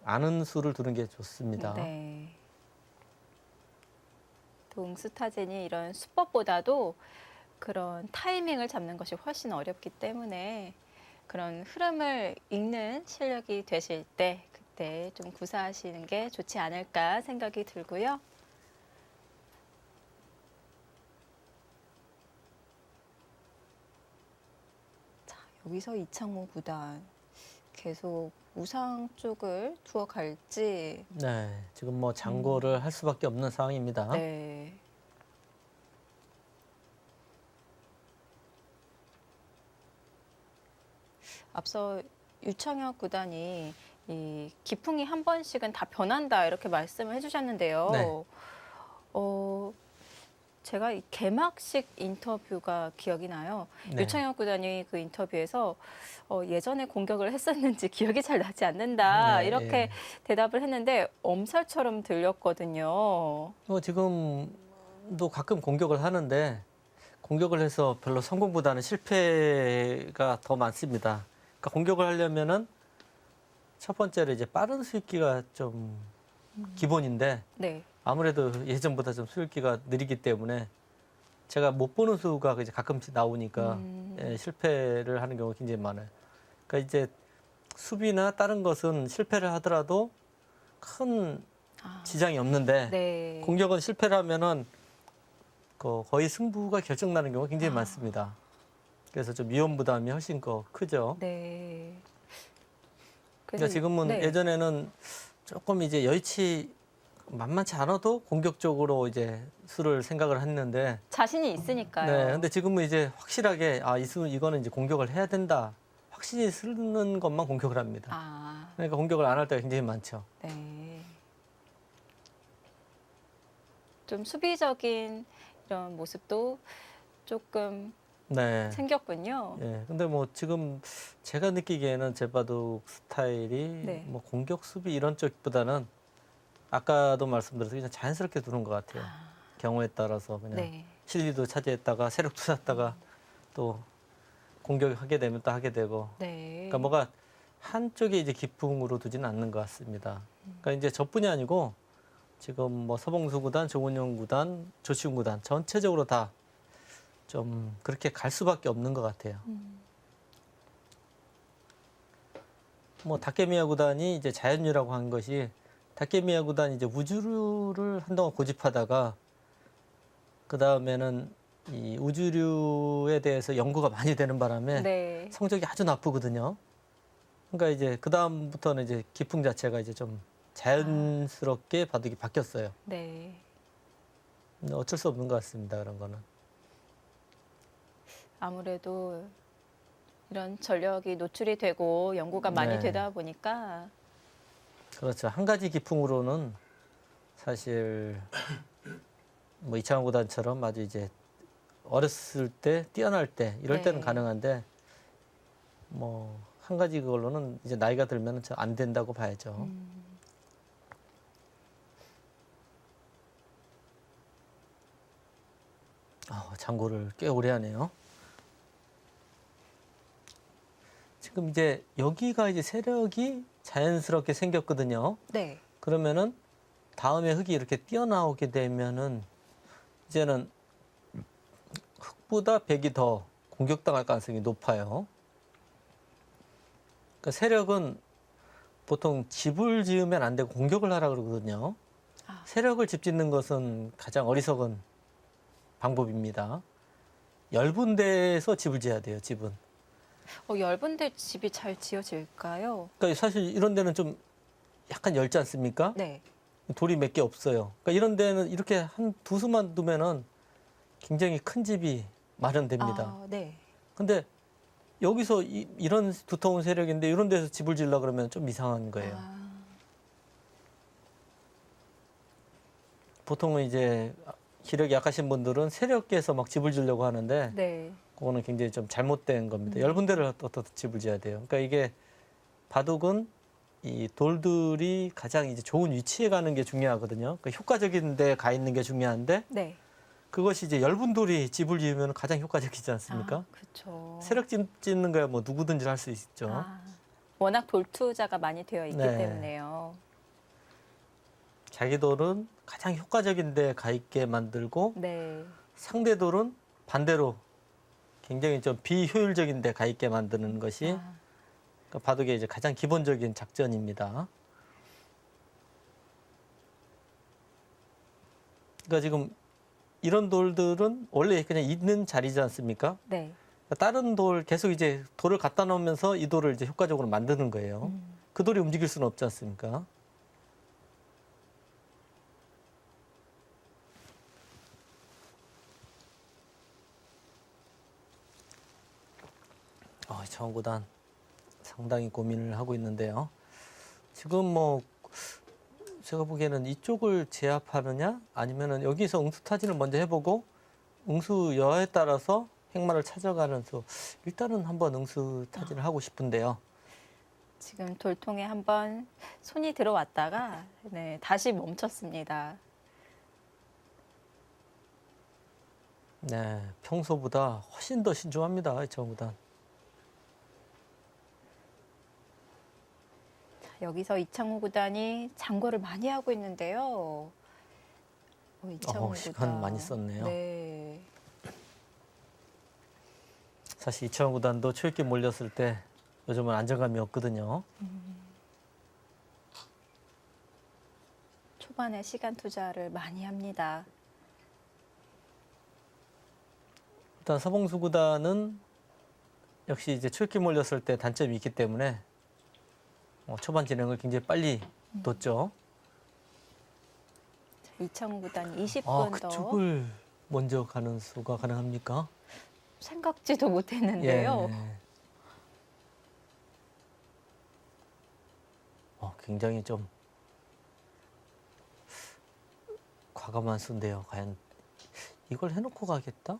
아는 수를 두는 게 좋습니다. 네. 또 응수타진이 이런 수법보다도 그런 타이밍을 잡는 것이 훨씬 어렵기 때문에 그런 흐름을 읽는 실력이 되실 때 그때 좀 구사하시는 게 좋지 않을까 생각이 들고요. 자, 여기서 이창호 구단 계속 우상 쪽을 두어 갈지. 네, 지금 뭐 장고를 할 수밖에 없는 상황입니다. 네. 앞서 유창혁 구단이 이 기풍이 한 번씩은 다 변한다 이렇게 말씀을 해주셨는데요. 네. 제가 이 개막식 인터뷰가 기억이 나요. 네. 유창혁 구단이 그 인터뷰에서 예전에 공격을 했었는지 기억이 잘 나지 않는다 네, 이렇게 예. 대답을 했는데 엄살처럼 들렸거든요. 지금도 가끔 공격을 하는데 공격을 해서 별로 성공보다는 실패가 더 많습니다. 그러니까 공격을 하려면은 첫 번째로 이제 빠른 수익기가 좀 기본인데 네. 아무래도 예전보다 좀 수익기가 느리기 때문에 제가 못 보는 수가 이제 가끔씩 나오니까 예, 실패를 하는 경우가 굉장히 많아요. 그러니까 이제 수비나 다른 것은 실패를 하더라도 큰 지장이 없는데 네. 공격은 실패를 하면은 거의 승부가 결정나는 경우가 굉장히 아. 많습니다. 그래서 좀 위험 부담이 훨씬 크죠. 네. 그러니까 지금은 네. 예전에는 조금 이제 여의치 만만치 않아도 공격적으로 이제 수를 생각을 했는데 자신이 있으니까요. 네, 근데 지금은 이제 확실하게 이거는 이제 공격을 해야 된다. 확신이 쓰는 것만 공격을 합니다. 아, 그러니까 공격을 안 할 때가 굉장히 많죠. 네. 좀 수비적인 이런 모습도 조금 네. 생겼군요. 예. 근데 뭐 지금 제가 느끼기에는 제바둑 스타일이 네. 뭐 공격 수비 이런 쪽보다는 아까도 말씀드렸듯이 그냥 자연스럽게 두는 것 같아요. 경우에 따라서 그냥 네. 실리도 차지했다가 세력도 샀다가 또 공격하게 되면 또 하게 되고. 네. 그러니까 뭐가 한쪽에 이제 기풍으로 두지는 않는 것 같습니다. 그러니까 이제 저뿐이 아니고 지금 뭐 서봉수 구단, 조은영 구단, 조치훈 구단 전체적으로 다 좀 그렇게 갈 수밖에 없는 것 같아요. 뭐 다케미야 구단이 이제 자연유라고 한 것이 다케미야 구단이 이제 우주류를 한동안 고집하다가 그 다음에는 이 우주류에 대해서 연구가 많이 되는 바람에 네. 성적이 아주 나쁘거든요. 그러니까 이제 그 다음부터는 이제 기풍 자체가 이제 좀 자연스럽게 바둑이 바뀌었어요. 네. 근데 어쩔 수 없는 것 같습니다. 그런 거는. 아무래도 이런 전력이 노출이 되고 연구가 많이 네. 되다 보니까 그렇죠. 한 가지 기풍으로는 사실 뭐 이창호 구단처럼 아주 이제 어렸을 때 뛰어날 때 이럴 때는 네. 가능한데 뭐 한 가지 그걸로는 이제 나이가 들면 안 된다고 봐야죠. 장고를 꽤 오래 하네요. 지금 이제 여기가 이제 세력이 자연스럽게 생겼거든요. 네. 그러면은 다음에 흙이 이렇게 뛰어나오게 되면은 이제는 흙보다 백이 더 공격당할 가능성이 높아요. 그러니까 세력은 보통 집을 지으면 안 되고 공격을 하라 그러거든요. 세력을 집 짓는 것은 가장 어리석은 방법입니다. 얇은 데에서 집을 지어야 돼요, 집은. 얇은데 집이 잘 지어질까요? 그러니까 사실 이런 데는 좀 약간 얇지 않습니까? 네. 돌이 몇 개 없어요. 그러니까 이런 데는 이렇게 한 두 수만 두면은 굉장히 큰 집이 마련됩니다. 아, 네. 근데 여기서 이런 두터운 세력인데 이런 데서 집을 지으려 그러면 좀 이상한 거예요. 보통은 이제 기력이 약하신 분들은 세력계에서 막 집을 지으려고 하는데 네. 그거는 굉장히 좀 잘못된 겁니다. 얇은 데를 어떻게 집을 지어야 돼요. 그러니까 이게 바둑은 이 돌들이 가장 이제 좋은 위치에 가는 게 중요하거든요. 그러니까 효과적인 데 가 있는 게 중요한데 네. 그것이 이제 얇은 돌이 집을 지으면 가장 효과적이지 않습니까? 그렇죠. 세력 짓는 거야 뭐 누구든지 할 수 있죠. 워낙 돌투자가 많이 되어 있기 네. 때문에요. 자기 돌은 가장 효과적인 데 가 있게 만들고 네. 상대 돌은 반대로 굉장히 좀 비효율적인 데 가 있게 만드는 것이 아, 그러니까 바둑의 이제 가장 기본적인 작전입니다. 그러니까 지금 이런 돌들은 원래 그냥 있는 자리지 않습니까? 네. 그러니까 다른 돌 계속 이제 돌을 갖다 놓으면서 이 돌을 이제 효과적으로 만드는 거예요. 그 돌이 움직일 수는 없지 않습니까? 정구단 상당히 고민을 하고 있는데요. 지금 뭐 제가 보기에는 이쪽을 제압하느냐 아니면은 여기서 응수 타진을 먼저 해보고 응수 여하에 따라서 행마를 찾아가는 수 일단은 한번 응수 타진을 하고 싶은데요. 지금 돌통에 한번 손이 들어왔다가 네, 다시 멈췄습니다. 네, 평소보다 훨씬 더 신중합니다. 이 정구단. 여기서 이창호 구단이 장고를 많이 하고 있는데요. 이창호 시간 구단. 많이 썼네요. 네. 사실 이창호 구단도 초읽기 몰렸을 때 요즘은 안정감이 없거든요. 초반에 시간 투자를 많이 합니다. 일단 서봉수 구단은 역시 이제 초읽기 몰렸을 때 단점이 있기 때문에 초반 진행을 굉장히 빨리 뒀죠. 이창호 구단이 20분 더 그쪽을 먼저 가는 수가 가능합니까? 생각지도 못했는데요. 예. 굉장히 좀 과감한 수인데요. 과연 이걸 해놓고 가겠다?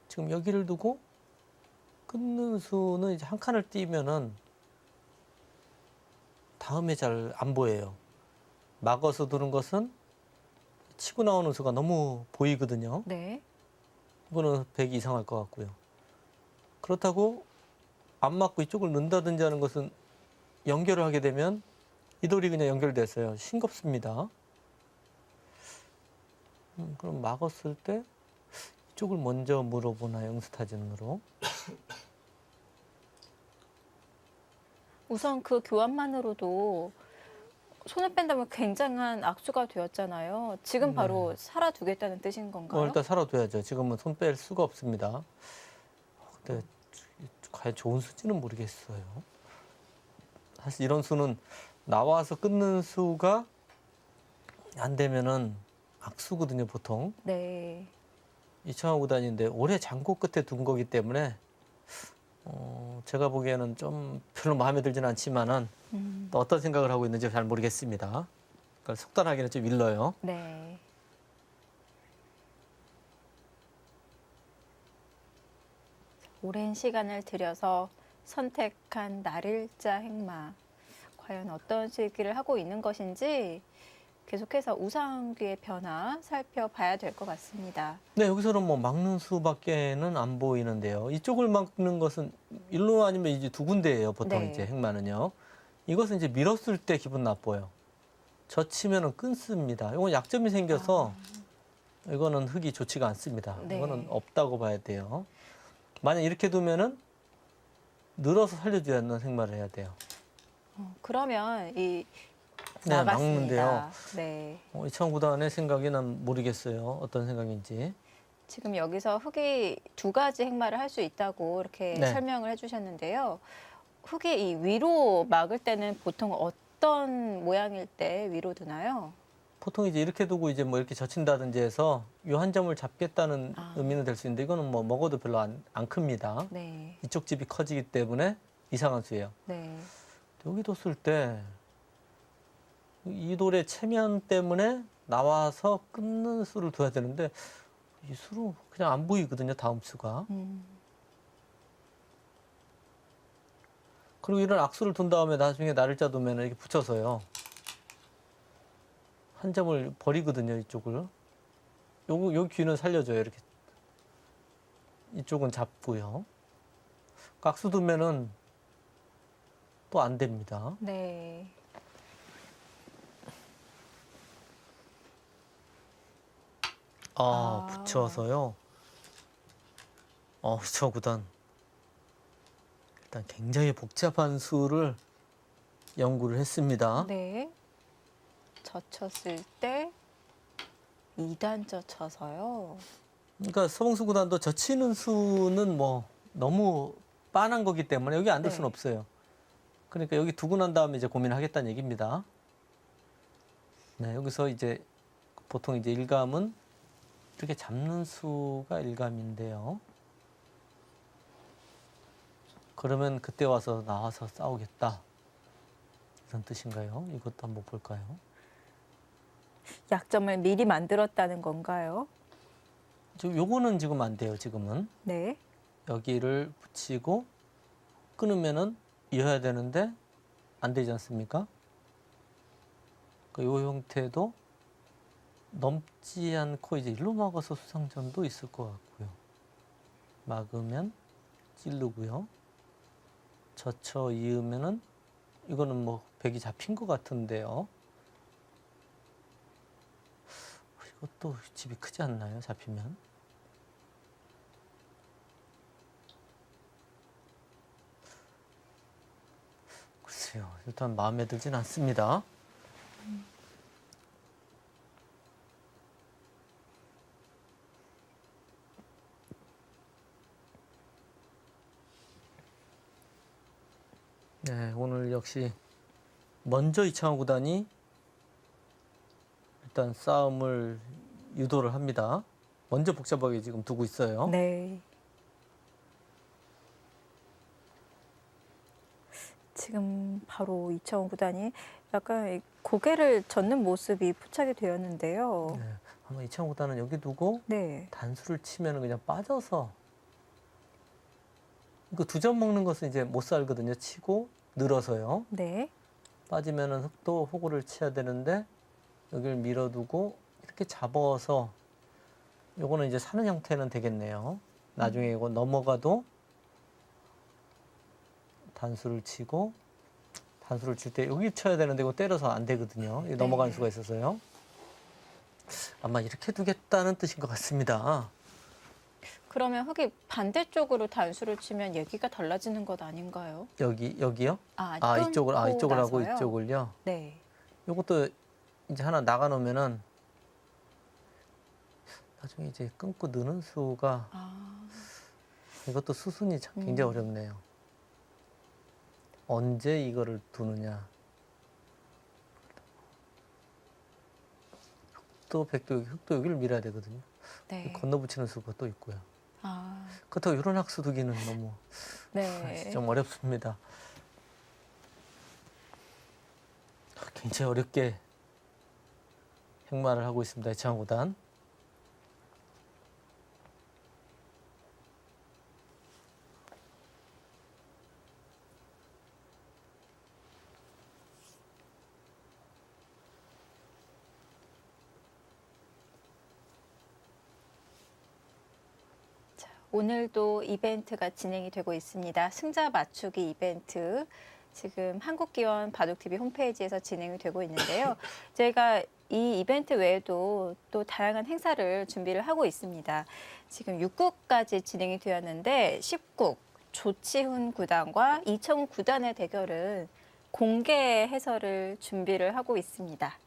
지금 여기를 두고 끊는 수는 이제 한 칸을 띄면은 다음에 잘 안 보여요. 막아서 두는 것은 치고 나오는 수가 너무 보이거든요. 네. 이거는 100이 이상할 것 같고요. 그렇다고 안 맞고 이쪽을 넣는다든지 하는 것은 연결을 하게 되면 이 돌이 그냥 연결됐어요. 싱겁습니다. 그럼 막았을 때 이쪽을 먼저 물어보나요? 응수타진으로. 우선 그 교환만으로도 손을 뺀다면 굉장한 악수가 되었잖아요. 지금 바로 살아두겠다는 뜻인 건가요? 일단 살아둬야죠. 지금은 손 뺄 수가 없습니다. 근데 과연 좋은 수지는 모르겠어요. 사실 이런 수는 나와서 끊는 수가 안 되면은 악수거든요, 보통. 네. 이창호 구단인데 올해 장고 끝에 둔 거기 때문에 제가 보기에는 좀 별로 마음에 들지는 않지만은 또 어떤 생각을 하고 있는지 잘 모르겠습니다. 그러니까 속단하기는 좀 일러요. 네. 오랜 시간을 들여서 선택한 날일자 행마. 과연 어떤 실기를 하고 있는 것인지 계속해서 우상귀의 변화 살펴봐야 될 것 같습니다. 네, 여기서는 뭐 막는 수밖에는 안 보이는데요. 이쪽을 막는 것은 일로 아니면 이제 두 군데예요. 보통 네. 이제 행마는요. 이것은 이제 밀었을 때 기분 나빠요. 젖히면은 끊습니다. 이건 약점이 생겨서 이거는 흙이 좋지가 않습니다. 네. 이거는 없다고 봐야 돼요. 만약 이렇게 두면은 늘어서 살려줘야 하는 행마를 해야 돼요. 그러면 이 네, 나갔습니다. 막는데요. 네. 이창호 구단의 생각이 난 모르겠어요. 어떤 생각인지. 지금 여기서 흙이 두 가지 행마를 할 수 있다고 이렇게 네. 설명을 해주셨는데요. 흙이 이 위로 막을 때는 보통 어떤 모양일 때 위로 두나요? 보통 이제 이렇게 두고 이제 뭐 이렇게 젖힌다든지 해서 요 한 점을 잡겠다는 의미는 될 수 있는데 이거는 뭐 먹어도 별로 안 큽니다. 네. 이쪽 집이 커지기 때문에 이상한 수예요. 네. 여기 뒀을 때 이 돌의 체면 때문에 나와서 끊는 수를 둬야 되는데 이 수로 그냥 안 보이거든요. 다음 수가. 그리고 이런 악수를 둔 다음에 나중에 날짜 두면 이렇게 붙여서요. 한 점을 버리거든요. 이쪽을. 요 귀는 살려줘요. 이렇게. 이쪽은 잡고요. 악수 두면은 또 안 됩니다. 네. 붙여서요. 저 구단 일단 굉장히 복잡한 수를 연구를 했습니다. 네. 젖혔을 때 2단 젖혀서요. 그러니까 서봉수 구단도 젖히는 수는 뭐 너무 빤한 거기 때문에 여기 안 둘 수는 네. 없어요. 그러니까 여기 두고 난 다음에 이제 고민하겠다는 얘기입니다. 네, 여기서 이제 보통 이제 일감은 이렇게 잡는 수가 일감인데요. 그러면 그때 와서 나와서 싸우겠다. 이런 뜻인가요? 이것도 한번 볼까요? 약점을 미리 만들었다는 건가요? 지금 요거는 지금 안 돼요, 지금은. 네. 여기를 붙이고 끊으면은 이어야 되는데 안 되지 않습니까? 이 형태도 넘지 않고 이제 일로 막아서 수상전도 있을 것 같고요. 막으면 찌르고요. 젖혀 이으면은 이거는 뭐 백이 잡힌 것 같은데요. 이것도 집이 크지 않나요? 잡히면. 글쎄요. 일단 마음에 들진 않습니다. 네, 오늘 역시 먼저 이창호 구단이 일단 싸움을 유도를 합니다. 먼저 복잡하게 지금 두고 있어요. 네. 지금 바로 이창호 구단이 약간 고개를 젓는 모습이 포착이 되었는데요. 네, 아마 이창호 구단은 여기 두고 네. 단수를 치면 그냥 빠져서 그 두 점 먹는 것은 이제 못 살거든요. 치고 늘어서요. 네. 빠지면은 흑도 호구를 쳐야 되는데 여기를 밀어두고 이렇게 잡아서 요거는 이제 사는 형태는 되겠네요. 나중에 이거 넘어가도 단수를 치고 단수를 칠 때 여기 쳐야 되는데 이거 때려서 안 되거든요. 이거 넘어가는 수가 있어서요. 아마 이렇게 두겠다는 뜻인 것 같습니다. 그러면 흙이 반대쪽으로 단수를 치면 얘기가 달라지는 것 아닌가요? 여기요? 아, 이쪽을 끊고 하고 나서요? 이쪽을요. 네. 요것도 이제 하나 나가 놓으면은 나중에 이제 끊고 느는 수가 아, 이것도 수순이 참 굉장히 어렵네요. 언제 이거를 두느냐. 흑도 여기를 밀어야 되거든요. 네. 건너붙이는 수가 또 있고요. 아, 그렇다고 이런 학수 두기는 너무 네. 좀 어렵습니다. 굉장히 어렵게 행마를 하고 있습니다. 이창호 구단. 오늘도 이벤트가 진행이 되고 있습니다. 승자 맞추기 이벤트. 지금 한국기원 바둑TV 홈페이지에서 진행이 되고 있는데요. 저희가 이 이벤트 외에도 또 다양한 행사를 준비를 하고 있습니다. 지금 6국까지 진행이 되었는데 10국 조치훈 구단과 이청우 구단의 대결은 공개 해설을 준비를 하고 있습니다.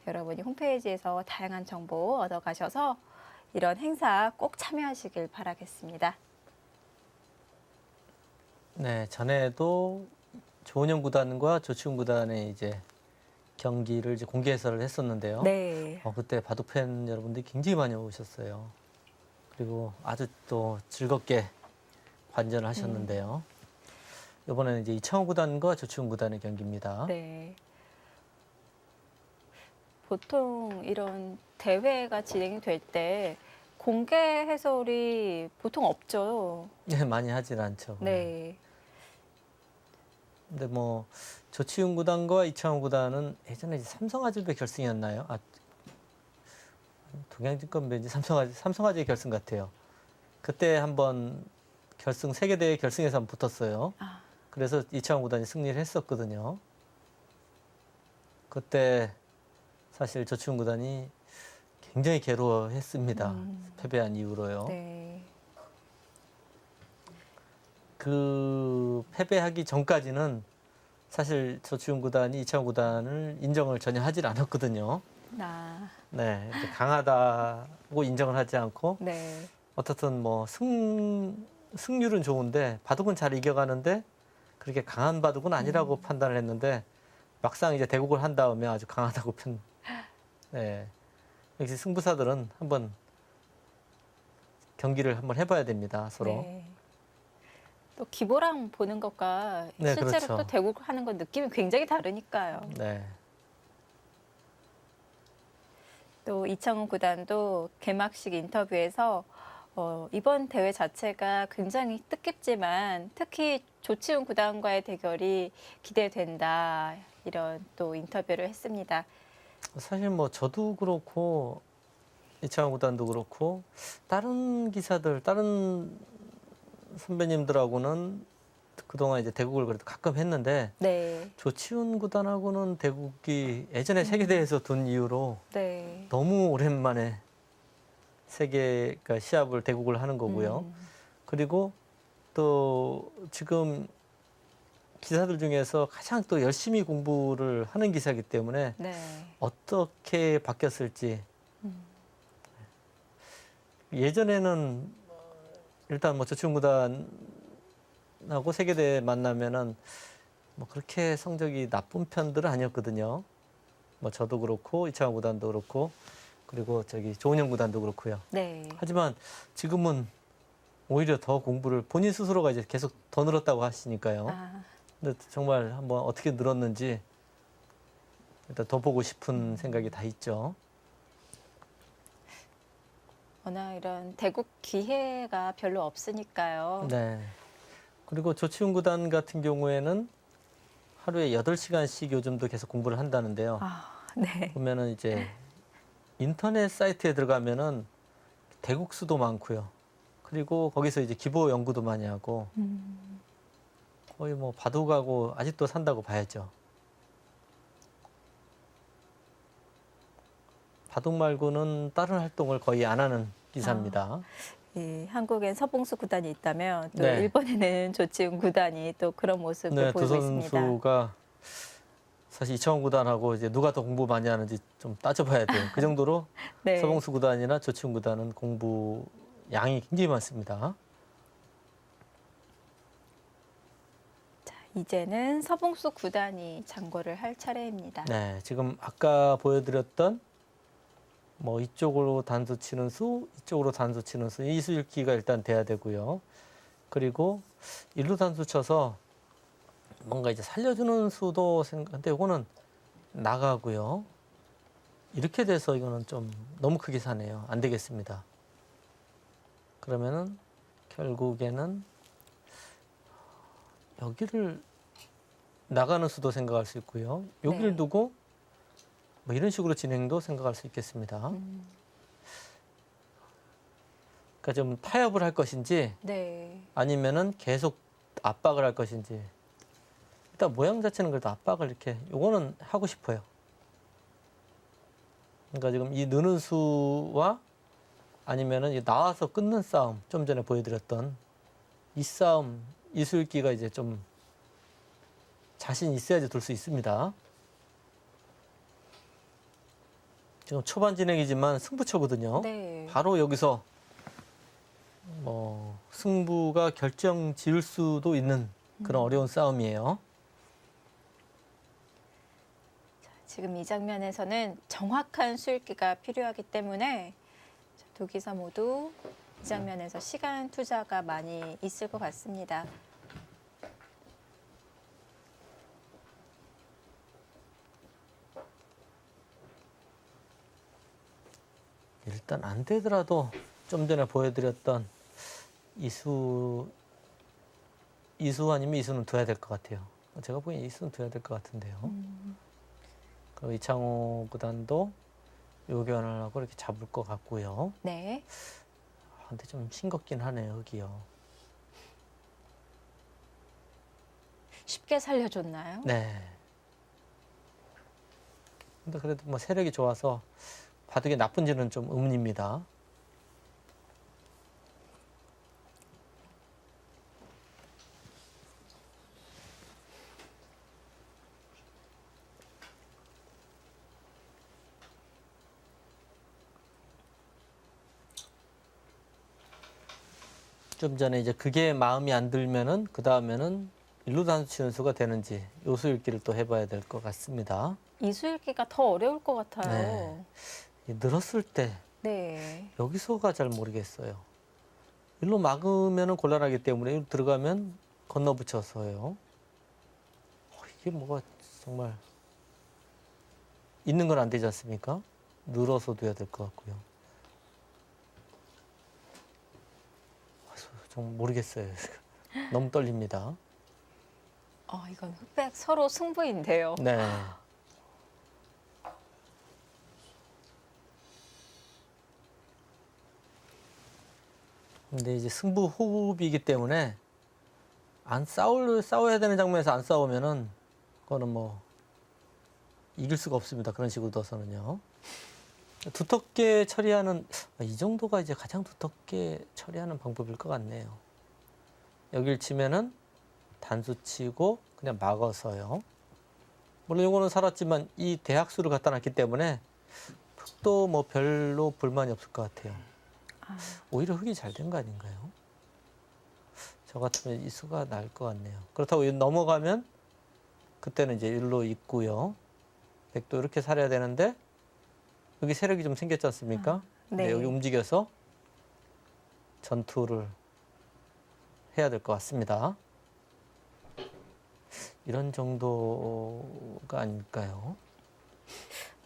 여러분이 홈페이지에서 다양한 정보 얻어가셔서 이런 행사 꼭 참여하시길 바라겠습니다. 네, 전에도 조은영 구단과 조치훈 구단의 이제 경기를 이제 공개 해설을 했었는데요. 네. 그때 바둑 팬 여러분들이 굉장히 많이 오셨어요. 그리고 아주 또 즐겁게 관전을 하셨는데요. 이번에는 이제 이창호 구단과 조치훈 구단의 경기입니다. 네. 보통 이런 대회가 진행이 될 때 공개 해설이 보통 없죠. 네, 많이 하진 않죠. 네. 근데 뭐 조치훈 구단과 이창호 구단은 예전에 이제 삼성아재배 결승이었나요? 동양증권 왠지 삼성아재 결승 같아요. 그때 한번 결승 세계대회 결승에서 한번 붙었어요. 아, 그래서 이창호 구단이 승리를 했었거든요. 그때 사실 조치훈 구단이 굉장히 괴로워했습니다. 패배한 이후로요. 네. 그 패배하기 전까지는 사실 조치훈 구단이 이창호 구단을 인정을 전혀 하질 않았거든요. 아, 네, 이제 강하다고 인정을 하지 않고 네. 어떻든 뭐 승률은 좋은데 바둑은 잘 이겨가는데 그렇게 강한 바둑은 아니라고 판단을 했는데 막상 이제 대국을 한 다음에 아주 강하다고 네. 역시 승부사들은 한번 경기를 한번 해봐야 됩니다, 서로. 네. 또 기보랑 보는 것과 네, 실제로 그렇죠. 또 대국 하는 건 느낌이 굉장히 다르니까요. 네. 또 이창훈 구단도 개막식 인터뷰에서 이번 대회 자체가 굉장히 뜻깊지만 특히 조치훈 구단과의 대결이 기대된다. 이런 또 인터뷰를 했습니다. 사실 뭐 저도 그렇고 이창호 구단도 그렇고 다른 기사들, 다른 선배님들하고는 그동안 이제 대국을 그래도 가끔 했는데 네. 조치훈 구단하고는 대국이 예전에 세계대회에서 둔 이후로 네. 너무 오랜만에 그러니까 시합을 대국을 하는 거고요. 그리고 또 지금 기사들 중에서 가장 또 열심히 공부를 하는 기사이기 때문에 네. 어떻게 바뀌었을지 예전에는 일단 뭐 조치훈 구단하고 세계대회 만나면은 뭐 그렇게 성적이 나쁜 편들은 아니었거든요. 뭐 저도 그렇고 이창호 구단도 그렇고 그리고 저기 조은영 구단도 그렇고요. 네. 하지만 지금은 오히려 더 공부를 본인 스스로가 이제 계속 더 늘었다고 하시니까요. 아, 근데 정말 한번 어떻게 늘었는지 일단 더 보고 싶은 생각이 다 있죠. 워낙 이런 대국 기회가 별로 없으니까요. 네. 그리고 조치훈 구단 같은 경우에는 하루에 8시간씩 요즘도 계속 공부를 한다는데요. 아, 네. 보면은 이제 인터넷 사이트에 들어가면은 대국 수도 많고요. 그리고 거기서 이제 기보 연구도 많이 하고 거의 뭐 바둑하고 아직도 산다고 봐야죠. 바둑 말고는 다른 활동을 거의 안 하는 기사입니다. 이 한국엔 서봉수 구단이 있다면 또 네. 일본에는 조치훈 구단이 또 그런 모습을 네, 두 보이고 있습니다. 선수가 사실 이창호 구단하고 이제 누가 더 공부 많이 하는지 좀 따져봐야 돼요. 그 정도로 네. 서봉수 구단이나 조치훈 구단은 공부 양이 굉장히 많습니다. 자, 이제는 서봉수 구단이 장고를 할 차례입니다. 네, 지금 아까 보여드렸던 뭐 이쪽으로 단수 치는 수, 이쪽으로 단수 치는 수, 이수 읽기가 일단 돼야 되고요. 그리고 일루 단수 쳐서 뭔가 이제 살려주는 수도 근데 이거는 나가고요. 이렇게 돼서 이거는 좀 너무 크게 사네요. 안 되겠습니다. 그러면은 결국에는 여기를 나가는 수도 생각할 수 있고요. 여기를 네. 두고 뭐 이런 식으로 진행도 생각할 수 있겠습니다. 그러니까 좀 타협을 할 것인지 네. 아니면은 계속 압박을 할 것인지. 일단 모양 자체는 그래도 압박을 이렇게 요거는 하고 싶어요. 그러니까 지금 이 느는 수와 아니면은 이 나와서 끊는 싸움, 좀 전에 보여드렸던 이 싸움, 이수읽기가 이제 좀 자신 있어야지 둘 수 있습니다. 지금 초반 진행이지만 승부처거든요. 네. 바로 여기서 뭐 승부가 결정 지을 수도 있는 그런 어려운 싸움이에요. 지금 이 장면에서는 정확한 수읽기가 필요하기 때문에 두 기사 모두 이 장면에서 시간 투자가 많이 있을 것 같습니다. 일단 안 되더라도 좀 전에 보여드렸던 이수 아니면 이수는 둬야 될 것 같아요. 제가 보기엔 이수는 둬야 될 것 같은데요. 그리고 이창호 구단도 요견을 하고 이렇게 잡을 것 같고요. 네. 근데 좀 싱겁긴 하네요, 여기요. 쉽게 살려줬나요? 네. 근데 그래도 뭐 세력이 좋아서 바둑이 나쁜지는 좀 의문입니다. 좀 전에 이제 그게 마음이 안 들면은 그 다음에는 일루 단수 치는 수가 되는지 요수 읽기를 또 해봐야 될 것 같습니다. 이수 읽기가 더 어려울 것 같아요. 이 늘었을 때 네. 여기서가 잘 모르겠어요. 일로 막으면은 곤란하기 때문에 일로 들어가면 건너붙여서요. 이게 뭐가 정말 있는 건 안 되지 않습니까? 늘어서 둬야 될 것 같고요. 좀 모르겠어요. 너무 떨립니다. 이건 흑백 서로 승부인데요. 네. 근데 이제 승부 호흡이기 때문에 싸워야 되는 장면에서 안 싸우면은 그거는 뭐 이길 수가 없습니다. 그런 식으로 둬서는요. 두텁게 처리하는 이 정도가 이제 가장 두텁게 처리하는 방법일 것 같네요. 여길 치면은 단수 치고 그냥 막아서요. 물론 이거는 살았지만 이 대학수를 갖다 놨기 때문에 흙도 뭐 별로 불만이 없을 것 같아요. 오히려 흙이 잘 된 거 아닌가요? 저 같으면 이 수가 나을 것 같네요. 그렇다고 넘어가면 그때는 이제 일로 있고요. 백도 이렇게 살아야 되는데 여기 세력이 좀 생겼지 않습니까? 네. 여기 움직여서 전투를 해야 될 것 같습니다. 이런 정도가 아닐까요?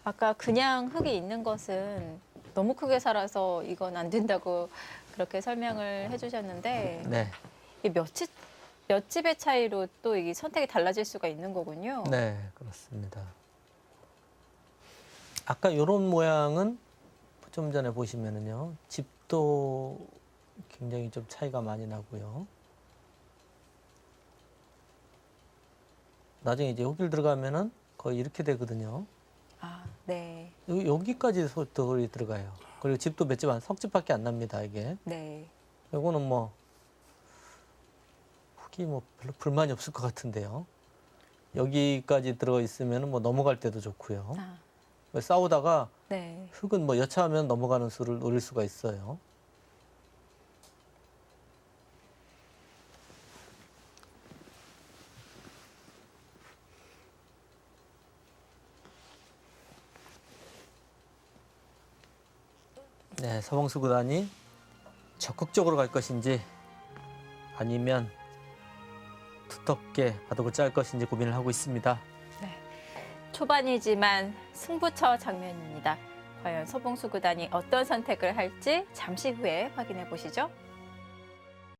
아까 그냥 흙이 있는 것은 너무 크게 살아서 이건 안 된다고 그렇게 설명을 해주셨는데 네. 이 몇 집의 차이로 또 이 선택이 달라질 수가 있는 거군요. 네, 그렇습니다. 아까 이런 모양은 좀 전에 보시면은요, 집도 굉장히 좀 차이가 많이 나고요. 나중에 이제 여기를 들어가면은 거의 이렇게 되거든요. 네. 여기까지 소돌이 들어가요. 그리고 집도 몇 집 안, 석집밖에 안 납니다, 이게. 네. 요거는 뭐, 흙이 뭐 별로 불만이 없을 것 같은데요. 여기까지 들어 있으면 뭐 넘어갈 때도 좋고요. 싸우다가 네. 흙은 뭐 여차하면 넘어가는 수를 노릴 수가 있어요. 네, 서봉수 구단이 적극적으로 갈 것인지 아니면 두텁게 바둑을 짤 것인지 고민을 하고 있습니다. 초반이지만 승부처 장면입니다. 과연 서봉수 구단이 어떤 선택을 할지 잠시 후에 확인해 보시죠.